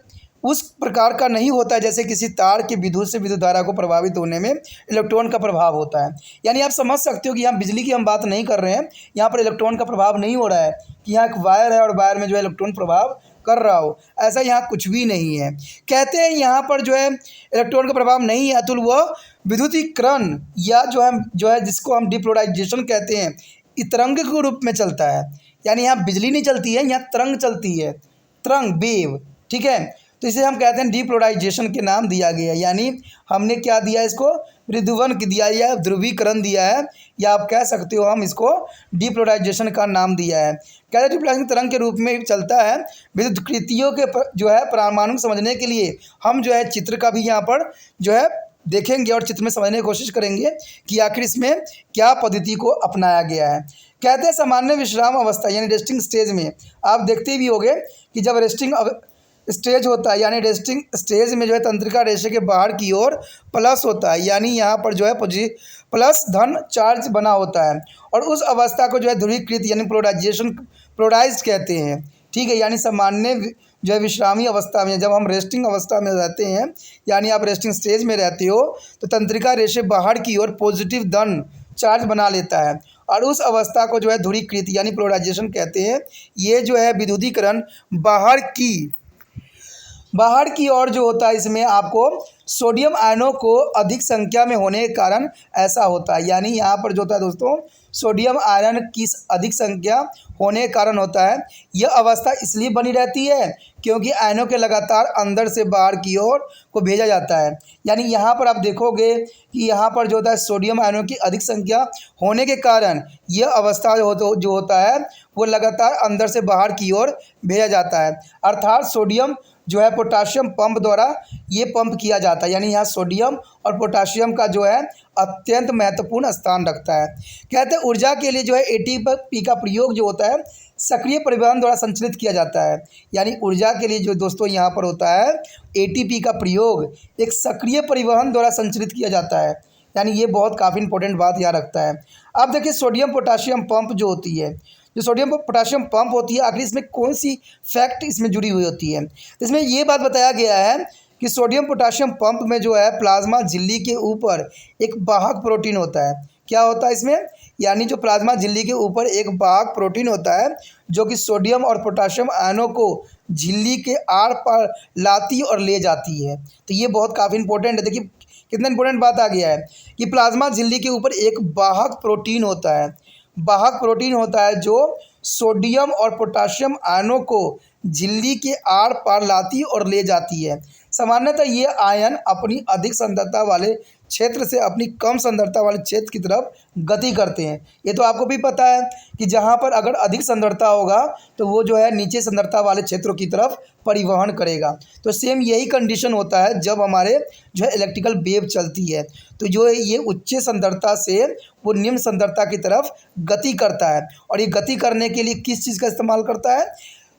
A: उस प्रकार का नहीं होता है जैसे किसी तार के विद्युत से विद्युत धारा को प्रभावित होने में इलेक्ट्रॉन का प्रभाव होता है। यानी आप समझ सकते हो कि यहाँ बिजली की हम बात नहीं कर रहे हैं, यहाँ पर इलेक्ट्रॉन का प्रभाव नहीं हो रहा है कि यहाँ एक वायर है और वायर में जो है इलेक्ट्रॉन प्रभाव कर रहा हो, ऐसा यहाँ कुछ भी नहीं है। कहते हैं यहाँ पर जो है इलेक्ट्रॉन का प्रभाव नहीं है अतुल वह विद्युतीकरण या जो है जिसको हम डिपोलराइजेशन कहते हैं इस तरंग के रूप में चलता है। यानी यहाँ बिजली नहीं चलती है, यहाँ तरंग चलती है, तरंग वेव। ठीक है, तो इसे हम कहते हैं डिपोलराइजेशन के नाम दिया गया है। यानी हमने क्या दिया इसको, विध्रुवन दिया या ध्रुवीकरण दिया है, या आप कह सकते हो हम इसको डिपोलराइजेशन का नाम दिया है। कहते हैं डिपोलराइजेशन तरंग के रूप में चलता है। विद्युतकृतियों के जो है परमाणु समझने के लिए हम जो है चित्र का भी यहाँ पर जो है देखेंगे और चित्र में समझने की कोशिश करेंगे कि आखिर इसमें क्या पद्धति को अपनाया गया है। कहते हैं सामान्य विश्राम अवस्था यानी रेस्टिंग स्टेज में आप देखते भी होंगे कि जब रेस्टिंग स्टेज होता है यानी रेस्टिंग स्टेज में जो है तंत्रिका रेशे के बाहर की ओर प्लस होता है, यानी यहाँ पर जो है प्लस धन चार्ज बना होता है और उस अवस्था को जो है ध्रुवीकृत यानी पोलराइज्ड कहते हैं। ठीक है, यानी सामान्य जो है विश्रामी अवस्था में जब हम रेस्टिंग अवस्था में रहते हैं यानी आप रेस्टिंग स्टेज में रहते हो तो तंत्रिका रेशे बाहर की ओर पॉजिटिव धन चार्ज बना लेता है और उस अवस्था को जो है ध्रुवीकृत यानी पोलराइजेशन कहते हैं। ये जो है विद्युतीकरण बाहर की ओर जो होता है इसमें आपको सोडियम आयनों को अधिक संख्या में होने के कारण ऐसा होता है। यानी यहाँ पर जो होता है दोस्तों सोडियम आयन की अधिक संख्या होने के कारण होता है। यह अवस्था इसलिए बनी रहती है क्योंकि आयनों के लगातार अंदर से बाहर की ओर को भेजा जाता है। यानी यहाँ पर आप देखोगे कि यहाँ पर जो होता है सोडियम आयनों की अधिक संख्या होने के कारण यह अवस्था जो होता है वो लगातार अंदर से बाहर की ओर भेजा जाता है। अर्थात सोडियम जो है पोटाशियम पंप द्वारा ये पंप किया जाता है। यानी यहाँ सोडियम और पोटाशियम का जो है अत्यंत महत्वपूर्ण स्थान रखता है। कहते हैं ऊर्जा के लिए जो है एटीपी का प्रयोग जो होता है सक्रिय परिवहन द्वारा संचालित किया जाता है। यानी ऊर्जा के लिए जो दोस्तों यहाँ पर होता है एटीपी का प्रयोग एक सक्रिय परिवहन द्वारा संचालित किया जाता है। यानी ये बहुत काफ़ी इंपॉर्टेंट बात यहाँ रखता है। अब देखिए सोडियम पोटाशियम पंप जो होती है, जो सोडियम पोटाशियम पंप होती है आखिर इसमें कौन सी फैक्ट इसमें जुड़ी हुई होती है। तो इसमें ये बात बताया गया है कि सोडियम पोटाशियम पंप में जो है प्लाज्मा झिल्ली के ऊपर एक वाहक प्रोटीन होता है। क्या होता है इसमें, यानी जो प्लाज्मा झिल्ली के ऊपर एक वाहक प्रोटीन होता है जो कि सोडियम और पोटाशियम आयनों को झिल्ली के आर पार लाती और ले जाती है। तो ये बहुत काफ़ी इंपॉर्टेंट है। देखिए कितना इंपॉर्टेंट बात आ गया है कि प्लाज्मा झिल्ली के ऊपर एक वाहक प्रोटीन होता है, वाहक प्रोटीन होता है जो सोडियम और पोटाशियम आयनों को झिल्ली के आर पार लाती और ले जाती है। सामान्यतः ये आयन अपनी अधिक सांद्रता वाले क्षेत्र से अपनी कम सांद्रता वाले क्षेत्र की तरफ गति करते हैं। ये तो आपको भी पता है कि जहाँ पर अगर अधिक सांद्रता होगा तो वो जो है नीचे सांद्रता वाले क्षेत्रों की तरफ परिवहन करेगा। तो सेम यही कंडीशन होता है जब हमारे जो है इलेक्ट्रिकल वेव चलती है, तो जो है ये उच्च सांद्रता से वो निम्न सांद्रता की तरफ गति करता है। और ये गति करने के लिए किस चीज़ का इस्तेमाल करता है?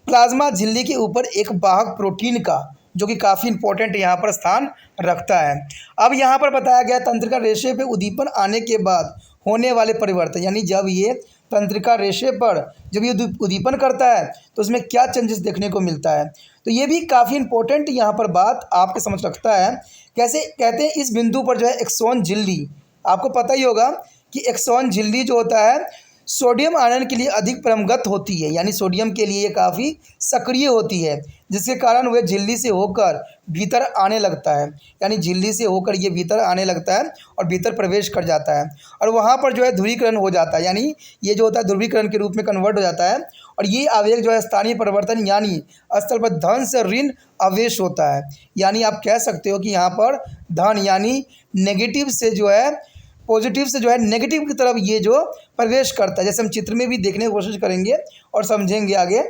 A: प्लाज्मा झिल्ली के ऊपर एक वाहक प्रोटीन का, जो कि काफ़ी इंपॉर्टेंट यहाँ पर स्थान रखता है। अब यहाँ पर बताया गया तंत्रिका रेशे पे उद्दीपन आने के बाद होने वाले परिवर्तन, यानी जब ये तंत्रिका रेशे पर जब ये उद्दीपन करता है तो उसमें क्या चेंजेस देखने को मिलता है। तो ये भी काफ़ी इंपॉर्टेंट यहाँ पर बात आपके समझ रखता है। कैसे कहते हैं, इस बिंदु पर जो है एक्सॉन झिल्ली, आपको पता ही होगा कि एक्सॉन झिल्ली जो होता है सोडियम आयन के लिए अधिक परमगत होती है, यानी सोडियम के लिए ये काफ़ी सक्रिय होती है, जिसके कारण वह झिल्ली से होकर भीतर आने लगता है, यानी झिल्ली से होकर ये भीतर आने लगता है और भीतर प्रवेश कर जाता है और वहाँ पर जो है ध्रुवीकरण हो जाता है, यानी ये जो होता है ध्रुवीकरण के रूप में कन्वर्ट हो जाता है। और ये आवेग जो है स्थानीय परिवर्तन यानी स्थल पर धन से ऋण आवेश होता है, यानी आप कह सकते हो कि यहाँ पर धन यानी नेगेटिव से जो है पॉजिटिव से जो है नेगेटिव की तरफ ये जो प्रवेश करता है, जैसे हम चित्र में भी देखने की कोशिश करेंगे और समझेंगे आगे।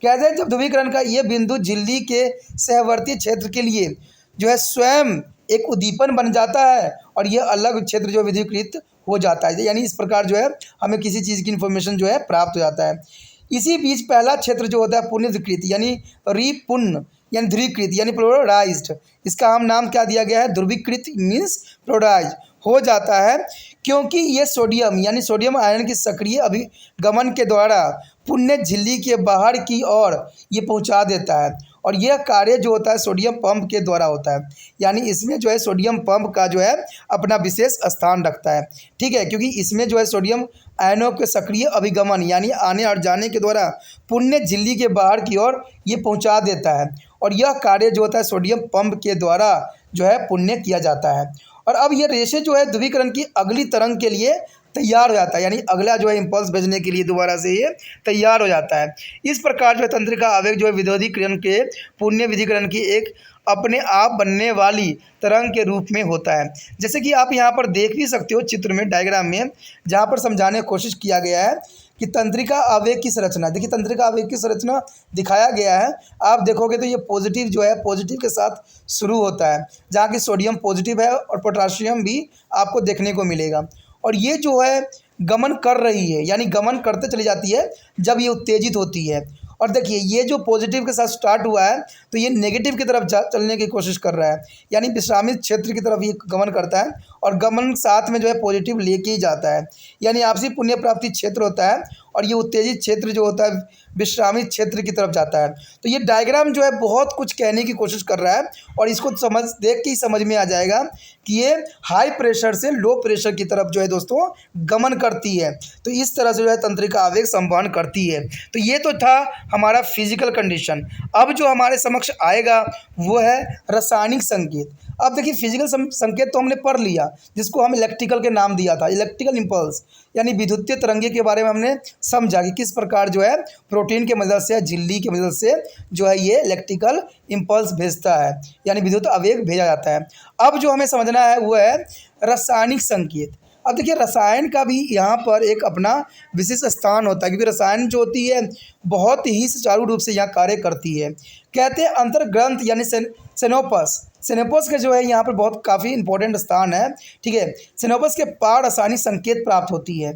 A: कहते हैं जब ध्रुवीकरण का ये बिंदु झिल्ली के सहवर्ती क्षेत्र के लिए जो है स्वयं एक उद्दीपन बन जाता है और ये अलग क्षेत्र जो विद्युतीकृत हो जाता है, यानी इस प्रकार जो है हमें किसी चीज़ की इन्फॉर्मेशन जो है प्राप्त हो जाता है। इसी बीच पहला क्षेत्र जो होता है पुनर्विकृत यानी रिपुन्न यानी ध्रुवीकृत यानी पोलराइज्ड, इसका हम नाम क्या दिया गया है? ध्रुवीकृत मीन्स पोलराइज हो जाता है, क्योंकि ये सोडियम यानी सोडियम आयन की सक्रिय अभिगमन के द्वारा पुण्य झिल्ली के बाहर की ओर ये पहुंचा देता है और यह कार्य जो होता है सोडियम पंप के द्वारा होता है, यानी इसमें जो है सोडियम पंप का जो है अपना विशेष स्थान रखता है। ठीक है, क्योंकि इसमें जो है सोडियम आयनों के सक्रिय अभिगमन यानी आने और जाने के द्वारा पुण्य झिल्ली के बाहर की ओर ये पहुंचा देता है और यह कार्य जो होता है सोडियम पंप के द्वारा जो है पुण्य किया जाता है। और अब ये रेशे जो है ध्रुवीकरण की अगली तरंग के लिए तैयार हो जाता है, यानी अगला जो है इम्पल्स भेजने के लिए दोबारा से ये तैयार हो जाता है। इस प्रकार जो है तंत्रिका आवेग जो है विद्युतीकरण के पुण्य विधिकरण की एक अपने आप बनने वाली तरंग के रूप में होता है। जैसे कि आप यहाँ पर देख भी सकते हो चित्र में, डायग्राम में, जहाँ पर समझाने की कोशिश किया गया है कि तंत्रिका आवेग की संरचना, देखिए तंत्रिका आवेग की संरचना दिखाया गया है। आप देखोगे तो ये पॉजिटिव जो है पॉजिटिव के साथ शुरू होता है, जहाँ की सोडियम पॉजिटिव है और पोटाशियम भी आपको देखने को मिलेगा और ये जो है गमन कर रही है, यानी गमन करते चली जाती है जब ये उत्तेजित होती है। और देखिए ये जो पॉजिटिव के साथ स्टार्ट हुआ है तो ये नेगेटिव की तरफ चलने की कोशिश कर रहा है, यानी विश्रामित क्षेत्र की तरफ ये गमन करता है और गमन साथ में जो है पॉजिटिव लेके ही जाता है, यानी आपसी पुण्य प्राप्ति क्षेत्र होता है और ये उत्तेजित क्षेत्र जो होता है विश्रामित क्षेत्र की तरफ जाता है। तो ये डायग्राम जो है बहुत कुछ कहने की कोशिश कर रहा है और इसको देख के ही समझ में आ जाएगा कि ये हाई प्रेशर से लो प्रेशर की तरफ जो है दोस्तों गमन करती है। तो इस तरह से जो है तंत्रिका आवेग संवहन करती है। तो ये तो था हमारा फिजिकल कंडीशन। अब जो हमारे समक्ष आएगा वो है रासायनिक संकेत। अब देखिए फिजिकल संकेत तो हमने पढ़ लिया, जिसको हम इलेक्ट्रिकल के नाम दिया था, इलेक्ट्रिकल इम्पल्स यानी विद्युतीय तरंगे के बारे में हमने समझा कि किस प्रकार जो है प्रोटीन के मदद से, झिल्ली की मदद से जो है ये इलेक्ट्रिकल इम्पल्स भेजता है, यानी विद्युत आवेग भेजा जाता है। अब जो हमें समझना है वो है रासायनिक संकेत। अब देखिए रसायन का भी यहाँ पर एक अपना विशेष स्थान होता है, क्योंकि रसायन जो होती है बहुत ही सुचारू रूप से यहाँ कार्य करती है। कहते हैं अंतर्ग्रंथ यानी सिनोपस के जो है यहाँ पर बहुत काफ़ी इंपॉर्टेंट स्थान है। ठीक है, सिनोपस के पार रासायनिक संकेत प्राप्त होती है।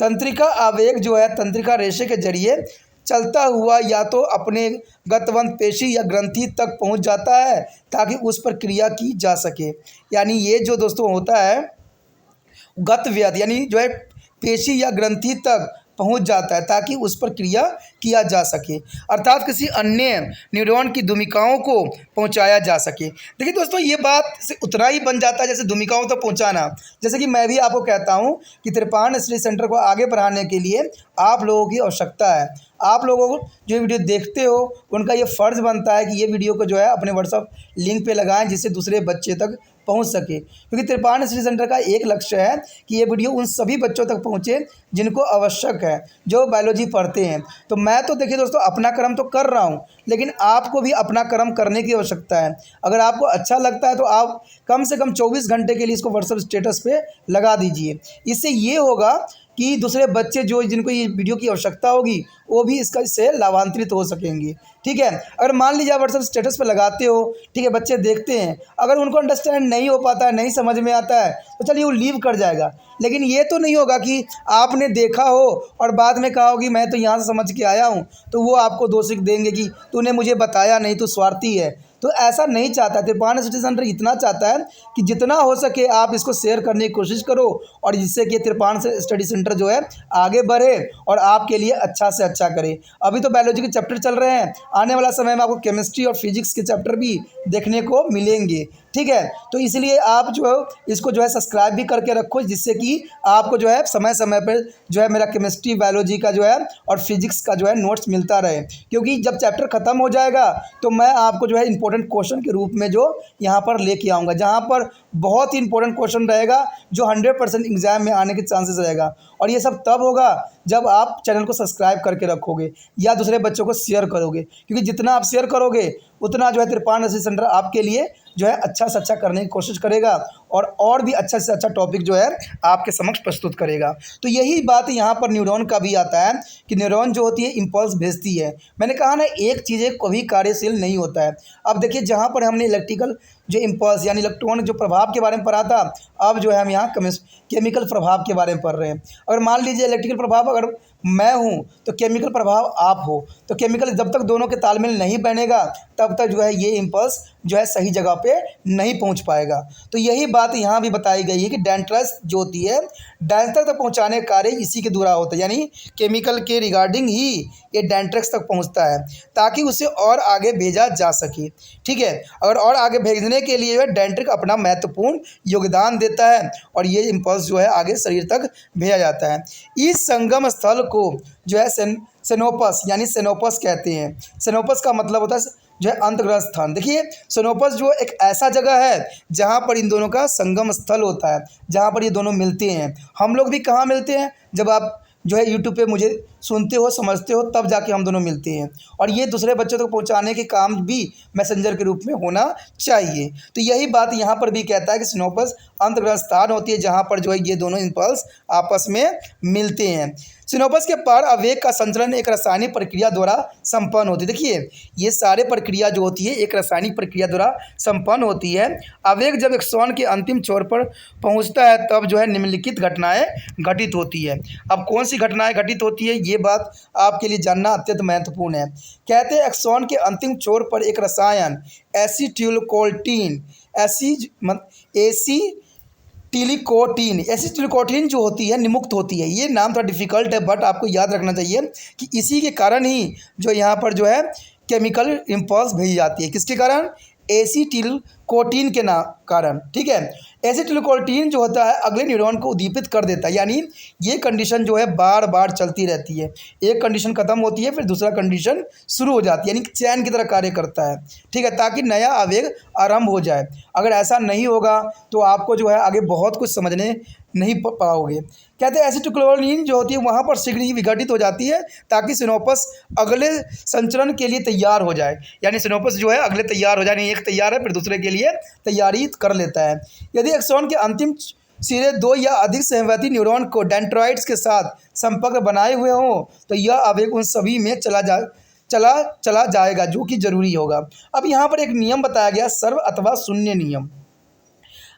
A: तंत्रिका आवेग जो है तंत्रिका रेशे के जरिए चलता हुआ या तो अपने गतवंत पेशी या ग्रंथि तक पहुँच जाता है ताकि उस पर क्रिया की जा सके, यानी ये जो दोस्तों होता है गतव्यत यानी जो है पेशी या ग्रंथि तक पहुंच जाता है ताकि उस पर क्रिया किया जा सके, अर्थात किसी अन्य न्यूरॉन की धूमिकाओं को पहुंचाया जा सके। देखिए दोस्तों ये बात से उतना ही बन जाता है जैसे धूमिकाओं तक पहुंचाना। जैसे कि मैं भी आपको कहता हूं कि त्रिपाण स्टडी सेंटर को आगे बढ़ाने के लिए आप लोगों की आवश्यकता है। आप लोगों को जो वीडियो देखते हो उनका ये फ़र्ज़ बनता है कि ये वीडियो को जो है अपने व्हाट्सअप लिंक पे लगाएं, जिससे दूसरे बच्चे तक पहुंच सके, क्योंकि त्रिपाण स्टडी सेंटर का एक लक्ष्य है कि ये वीडियो उन सभी बच्चों तक पहुंचे जिनको आवश्यक है, जो बायोलॉजी पढ़ते हैं। तो मैं तो देखिए दोस्तों अपना कर्म तो कर रहा हूँ, लेकिन आपको भी अपना कर्म करने की आवश्यकता है। अगर आपको अच्छा लगता है तो आप कम से कम 24 घंटे के लिए इसको व्हाट्सएप स्टेटस पे लगा दीजिए। इससे ये होगा कि दूसरे बच्चे जो जिनको ये वीडियो की आवश्यकता होगी वो भी इससे लाभान्वित हो सकेंगे। ठीक है, अगर मान लीजिए आप व्हाट्सएप स्टेटस पे लगाते हो, ठीक है, बच्चे देखते हैं, अगर उनको अंडरस्टैंड नहीं हो पाता है, नहीं समझ में आता है, तो चलिए वो लीव कर जाएगा। लेकिन ये तो नहीं होगा कि आपने देखा हो और बाद में कहा हो कि मैं तो यहाँ से समझ के आया हूँ, तो वो आपको दोषी देंगे कि तूने मुझे बताया नहीं, तू स्वार्थी है। तो ऐसा नहीं चाहता त्रिपाण स्टडी सेंटर, इतना चाहता है कि जितना हो सके आप इसको शेयर करने की कोशिश करो, और जिससे कि त्रिपाण स्टडी सेंटर जो है आगे बढ़े और आपके लिए अच्छा से अच्छा करे। अभी तो बायोलॉजी के चैप्टर चल रहे हैं, आने वाला समय में आपको केमिस्ट्री और फिजिक्स के चैप्टर भी देखने को मिलेंगे। ठीक है, तो इसलिए आप जो है इसको जो है सब्सक्राइब भी करके रखो, जिससे कि आपको जो है समय समय पर जो है मेरा केमिस्ट्री, बायोलॉजी का जो है और फिजिक्स का जो है नोट्स मिलता रहे। क्योंकि जब चैप्टर ख़त्म हो जाएगा तो मैं आपको जो है इंपॉर्टेंट क्वेश्चन के रूप में जो यहाँ पर लेके आऊँगा, जहाँ पर बहुत ही इंपॉर्टेंट क्वेश्चन रहेगा जो 100% एग्जाम में आने के चांसेस रहेगा। और ये सब तब होगा जब आप चैनल को सब्सक्राइब करके रखोगे या दूसरे बच्चों को शेयर करोगे, क्योंकि जितना आप शेयर करोगे उतना जो है त्रिपाण स्टडी सेंटर आपके लिए जो है अच्छा से अच्छा करने की कोशिश करेगा और भी अच्छा से अच्छा टॉपिक जो है आपके समक्ष प्रस्तुत करेगा। तो यही बात यहाँ पर न्यूरॉन का भी आता है कि न्यूरॉन जो होती है इम्पल्स भेजती है। मैंने कहा ना, एक चीज़ कभी कार्यशील नहीं होता है। अब देखिए, जहाँ पर हमने इलेक्ट्रिकल जो इम्पल्स यानी इलेक्ट्रॉन जो प्रभाव के बारे में पढ़ा था, अब जो है हम यहाँ केमिकल प्रभाव के बारे में पढ़ रहे हैं। अगर मान लीजिए इलेक्ट्रिकल प्रभाव अगर मैं हूँ तो केमिकल प्रभाव आप हो, तो केमिकल जब तक दोनों के तालमेल नहीं बनेगा तब तक जो है ये इम्पल्स जो है सही जगह पे नहीं पहुंच पाएगा। तो यही बात यहाँ भी बताई गई है कि डेंड्राइट्स जो होती है डेंड्राइट्स तक पहुँचाने का कार्य इसी के द्वारा होता है, यानी केमिकल के रिगार्डिंग ही ये डेंड्राइट्स तक पहुँचता है ताकि उसे और आगे भेजा जा सके। ठीक है, अगर और आगे भेजने के लिए डेंड्रिक अपना महत्वपूर्ण योगदान देता है और ये इम्पल्स जो है आगे शरीर तक भेजा जाता है। इस संगम स्थल को जो है सिनोपस यानी सिनोपस कहते हैं। सिनोपस का मतलब होता है जो है अंतर्ग्रह स्थान। देखिए, सिनोपस जो एक ऐसा जगह है जहाँ पर इन दोनों का संगम स्थल होता है, जहाँ पर ये दोनों मिलते हैं। हम लोग भी कहाँ मिलते हैं? जब आप जो है यूट्यूब पे मुझे सुनते हो, समझते हो, तब जाके हम दोनों मिलते हैं। और ये दूसरे बच्चों तक पहुंचाने के काम भी मैसेंजर के रूप में होना चाहिए। तो यही बात यहाँ पर भी कहता है कि सिनोपस अंतर्ग्रह स्थान होती है जहाँ पर जो है ये दोनों इम्पल्स आपस में मिलते हैं। सिनोपस के पार आवेग का संचलन एक रासायनिक प्रक्रिया द्वारा संपन्न होती है। देखिए, ये सारे प्रक्रिया जो होती है एक रासायनिक प्रक्रिया द्वारा संपन्न होती है। आवेग जब एक्सॉन के अंतिम छोर पर पहुंचता है तब जो है निम्नलिखित घटनाएं घटित होती है। अब कौन सी घटनाएं घटित होती है ये बात आपके लिए जानना अत्यंत महत्वपूर्ण है। कहते हैं एक्सॉन के अंतिम छोर पर एक रसायन एसिटिलकोटीन जो होती है निमुक्त होती है। ये नाम थोड़ा डिफ़िकल्ट है बट आपको याद रखना चाहिए कि इसी के कारण ही जो यहाँ पर जो है केमिकल इम्पल्स भेजी जाती है। किसके कारण? एसिटिलकोटीन के कारण। ठीक है, एसिटिलकोटीन जो होता है अगले न्यूरॉन को उद्दीपित कर देता है, यानी ये कंडीशन जो है बार बार चलती रहती है। एक कंडीशन खत्म होती है फिर दूसरा कंडीशन शुरू हो जाती है, यानी चैन की तरह कार्य करता है। ठीक है, ताकि नया आवेग आरंभ हो जाए। अगर ऐसा नहीं होगा तो आपको जो है आगे बहुत कुछ समझने नहीं पाओगे। कहते हैं एसिटिलकोटीन जो होती है वहाँ पर शीघ्र ही विघटित हो जाती है ताकि सिनोपस अगले संचरण के लिए तैयार हो जाए, यानी सिनोपस जो है अगले तैयार हो जाए, यानी एक तैयार है फिर दूसरे के लिए तैयारी कर लेता है। यदि एक्सॉन के अंतिम सिरे दो या अधिक सहवर्ती न्यूरॉन को डेंड्राइट्स के साथ संपर्क बनाए हुए हों तो यह आवेग उन सभी में चला जाएगा जो कि जरूरी होगा। अब यहाँ पर एक नियम बताया गया, सर्व अथवा शून्य नियम।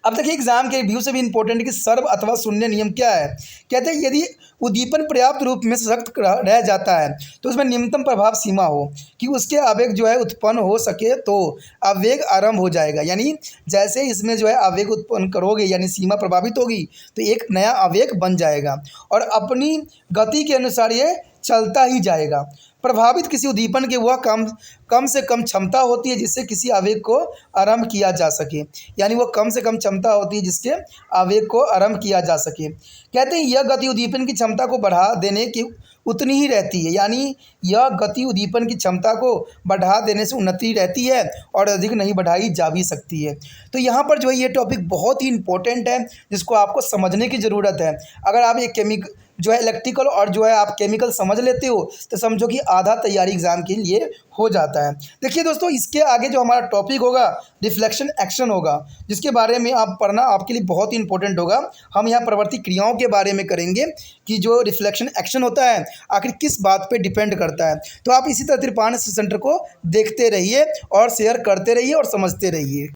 A: अब देखिए, एग्जाम के व्यू से भी इंपॉर्टेंट है कि सर्व अथवा शून्य नियम क्या है। कहते हैं यदि उद्दीपन पर्याप्त रूप में सशक्त रह जाता है तो उसमें न्यूनतम प्रभाव सीमा हो कि उसके आवेग जो है उत्पन्न हो सके तो आवेग आरंभ हो जाएगा। यानी जैसे इसमें जो है आवेग उत्पन्न करोगे यानी सीमा प्रभावित होगी तो एक नया आवेग बन जाएगा और अपनी गति के अनुसार ये चलता ही जाएगा। प्रभावित किसी उद्दीपन की वह कम कम से कम क्षमता होती है जिससे किसी आवेग को आरंभ किया जा सके। यानी वह कम से कम क्षमता होती है जिसके आवेग को आरंभ किया जा सके। कहते हैं यह गति उद्दीपन की क्षमता को बढ़ा देने की उतनी ही रहती है। यानी यह गति उद्दीपन की क्षमता को बढ़ा देने से उन्नति रहती है और अधिक नहीं बढ़ाई जा भी सकती है। तो यहाँ पर जो है ये टॉपिक बहुत ही इंपॉर्टेंट है जिसको आपको समझने की ज़रूरत है। अगर आप एक जो है इलेक्ट्रिकल और जो है आप केमिकल समझ लेते हो तो समझो कि आधा तैयारी एग्ज़ाम के लिए हो जाता है। देखिए दोस्तों, इसके आगे जो हमारा टॉपिक होगा रिफ्लेक्शन एक्शन होगा, जिसके बारे में आप पढ़ना आपके लिए बहुत ही इंपॉर्टेंट होगा। हम यहाँ प्रवृत्ति क्रियाओं के बारे में करेंगे कि जो रिफ्लेक्शन एक्शन होता है आखिर किस बात पे डिपेंड करता है। तो आप इसी तरह त्रिपाण सेंटर को देखते रहिए और शेयर करते रहिए और समझते रहिए।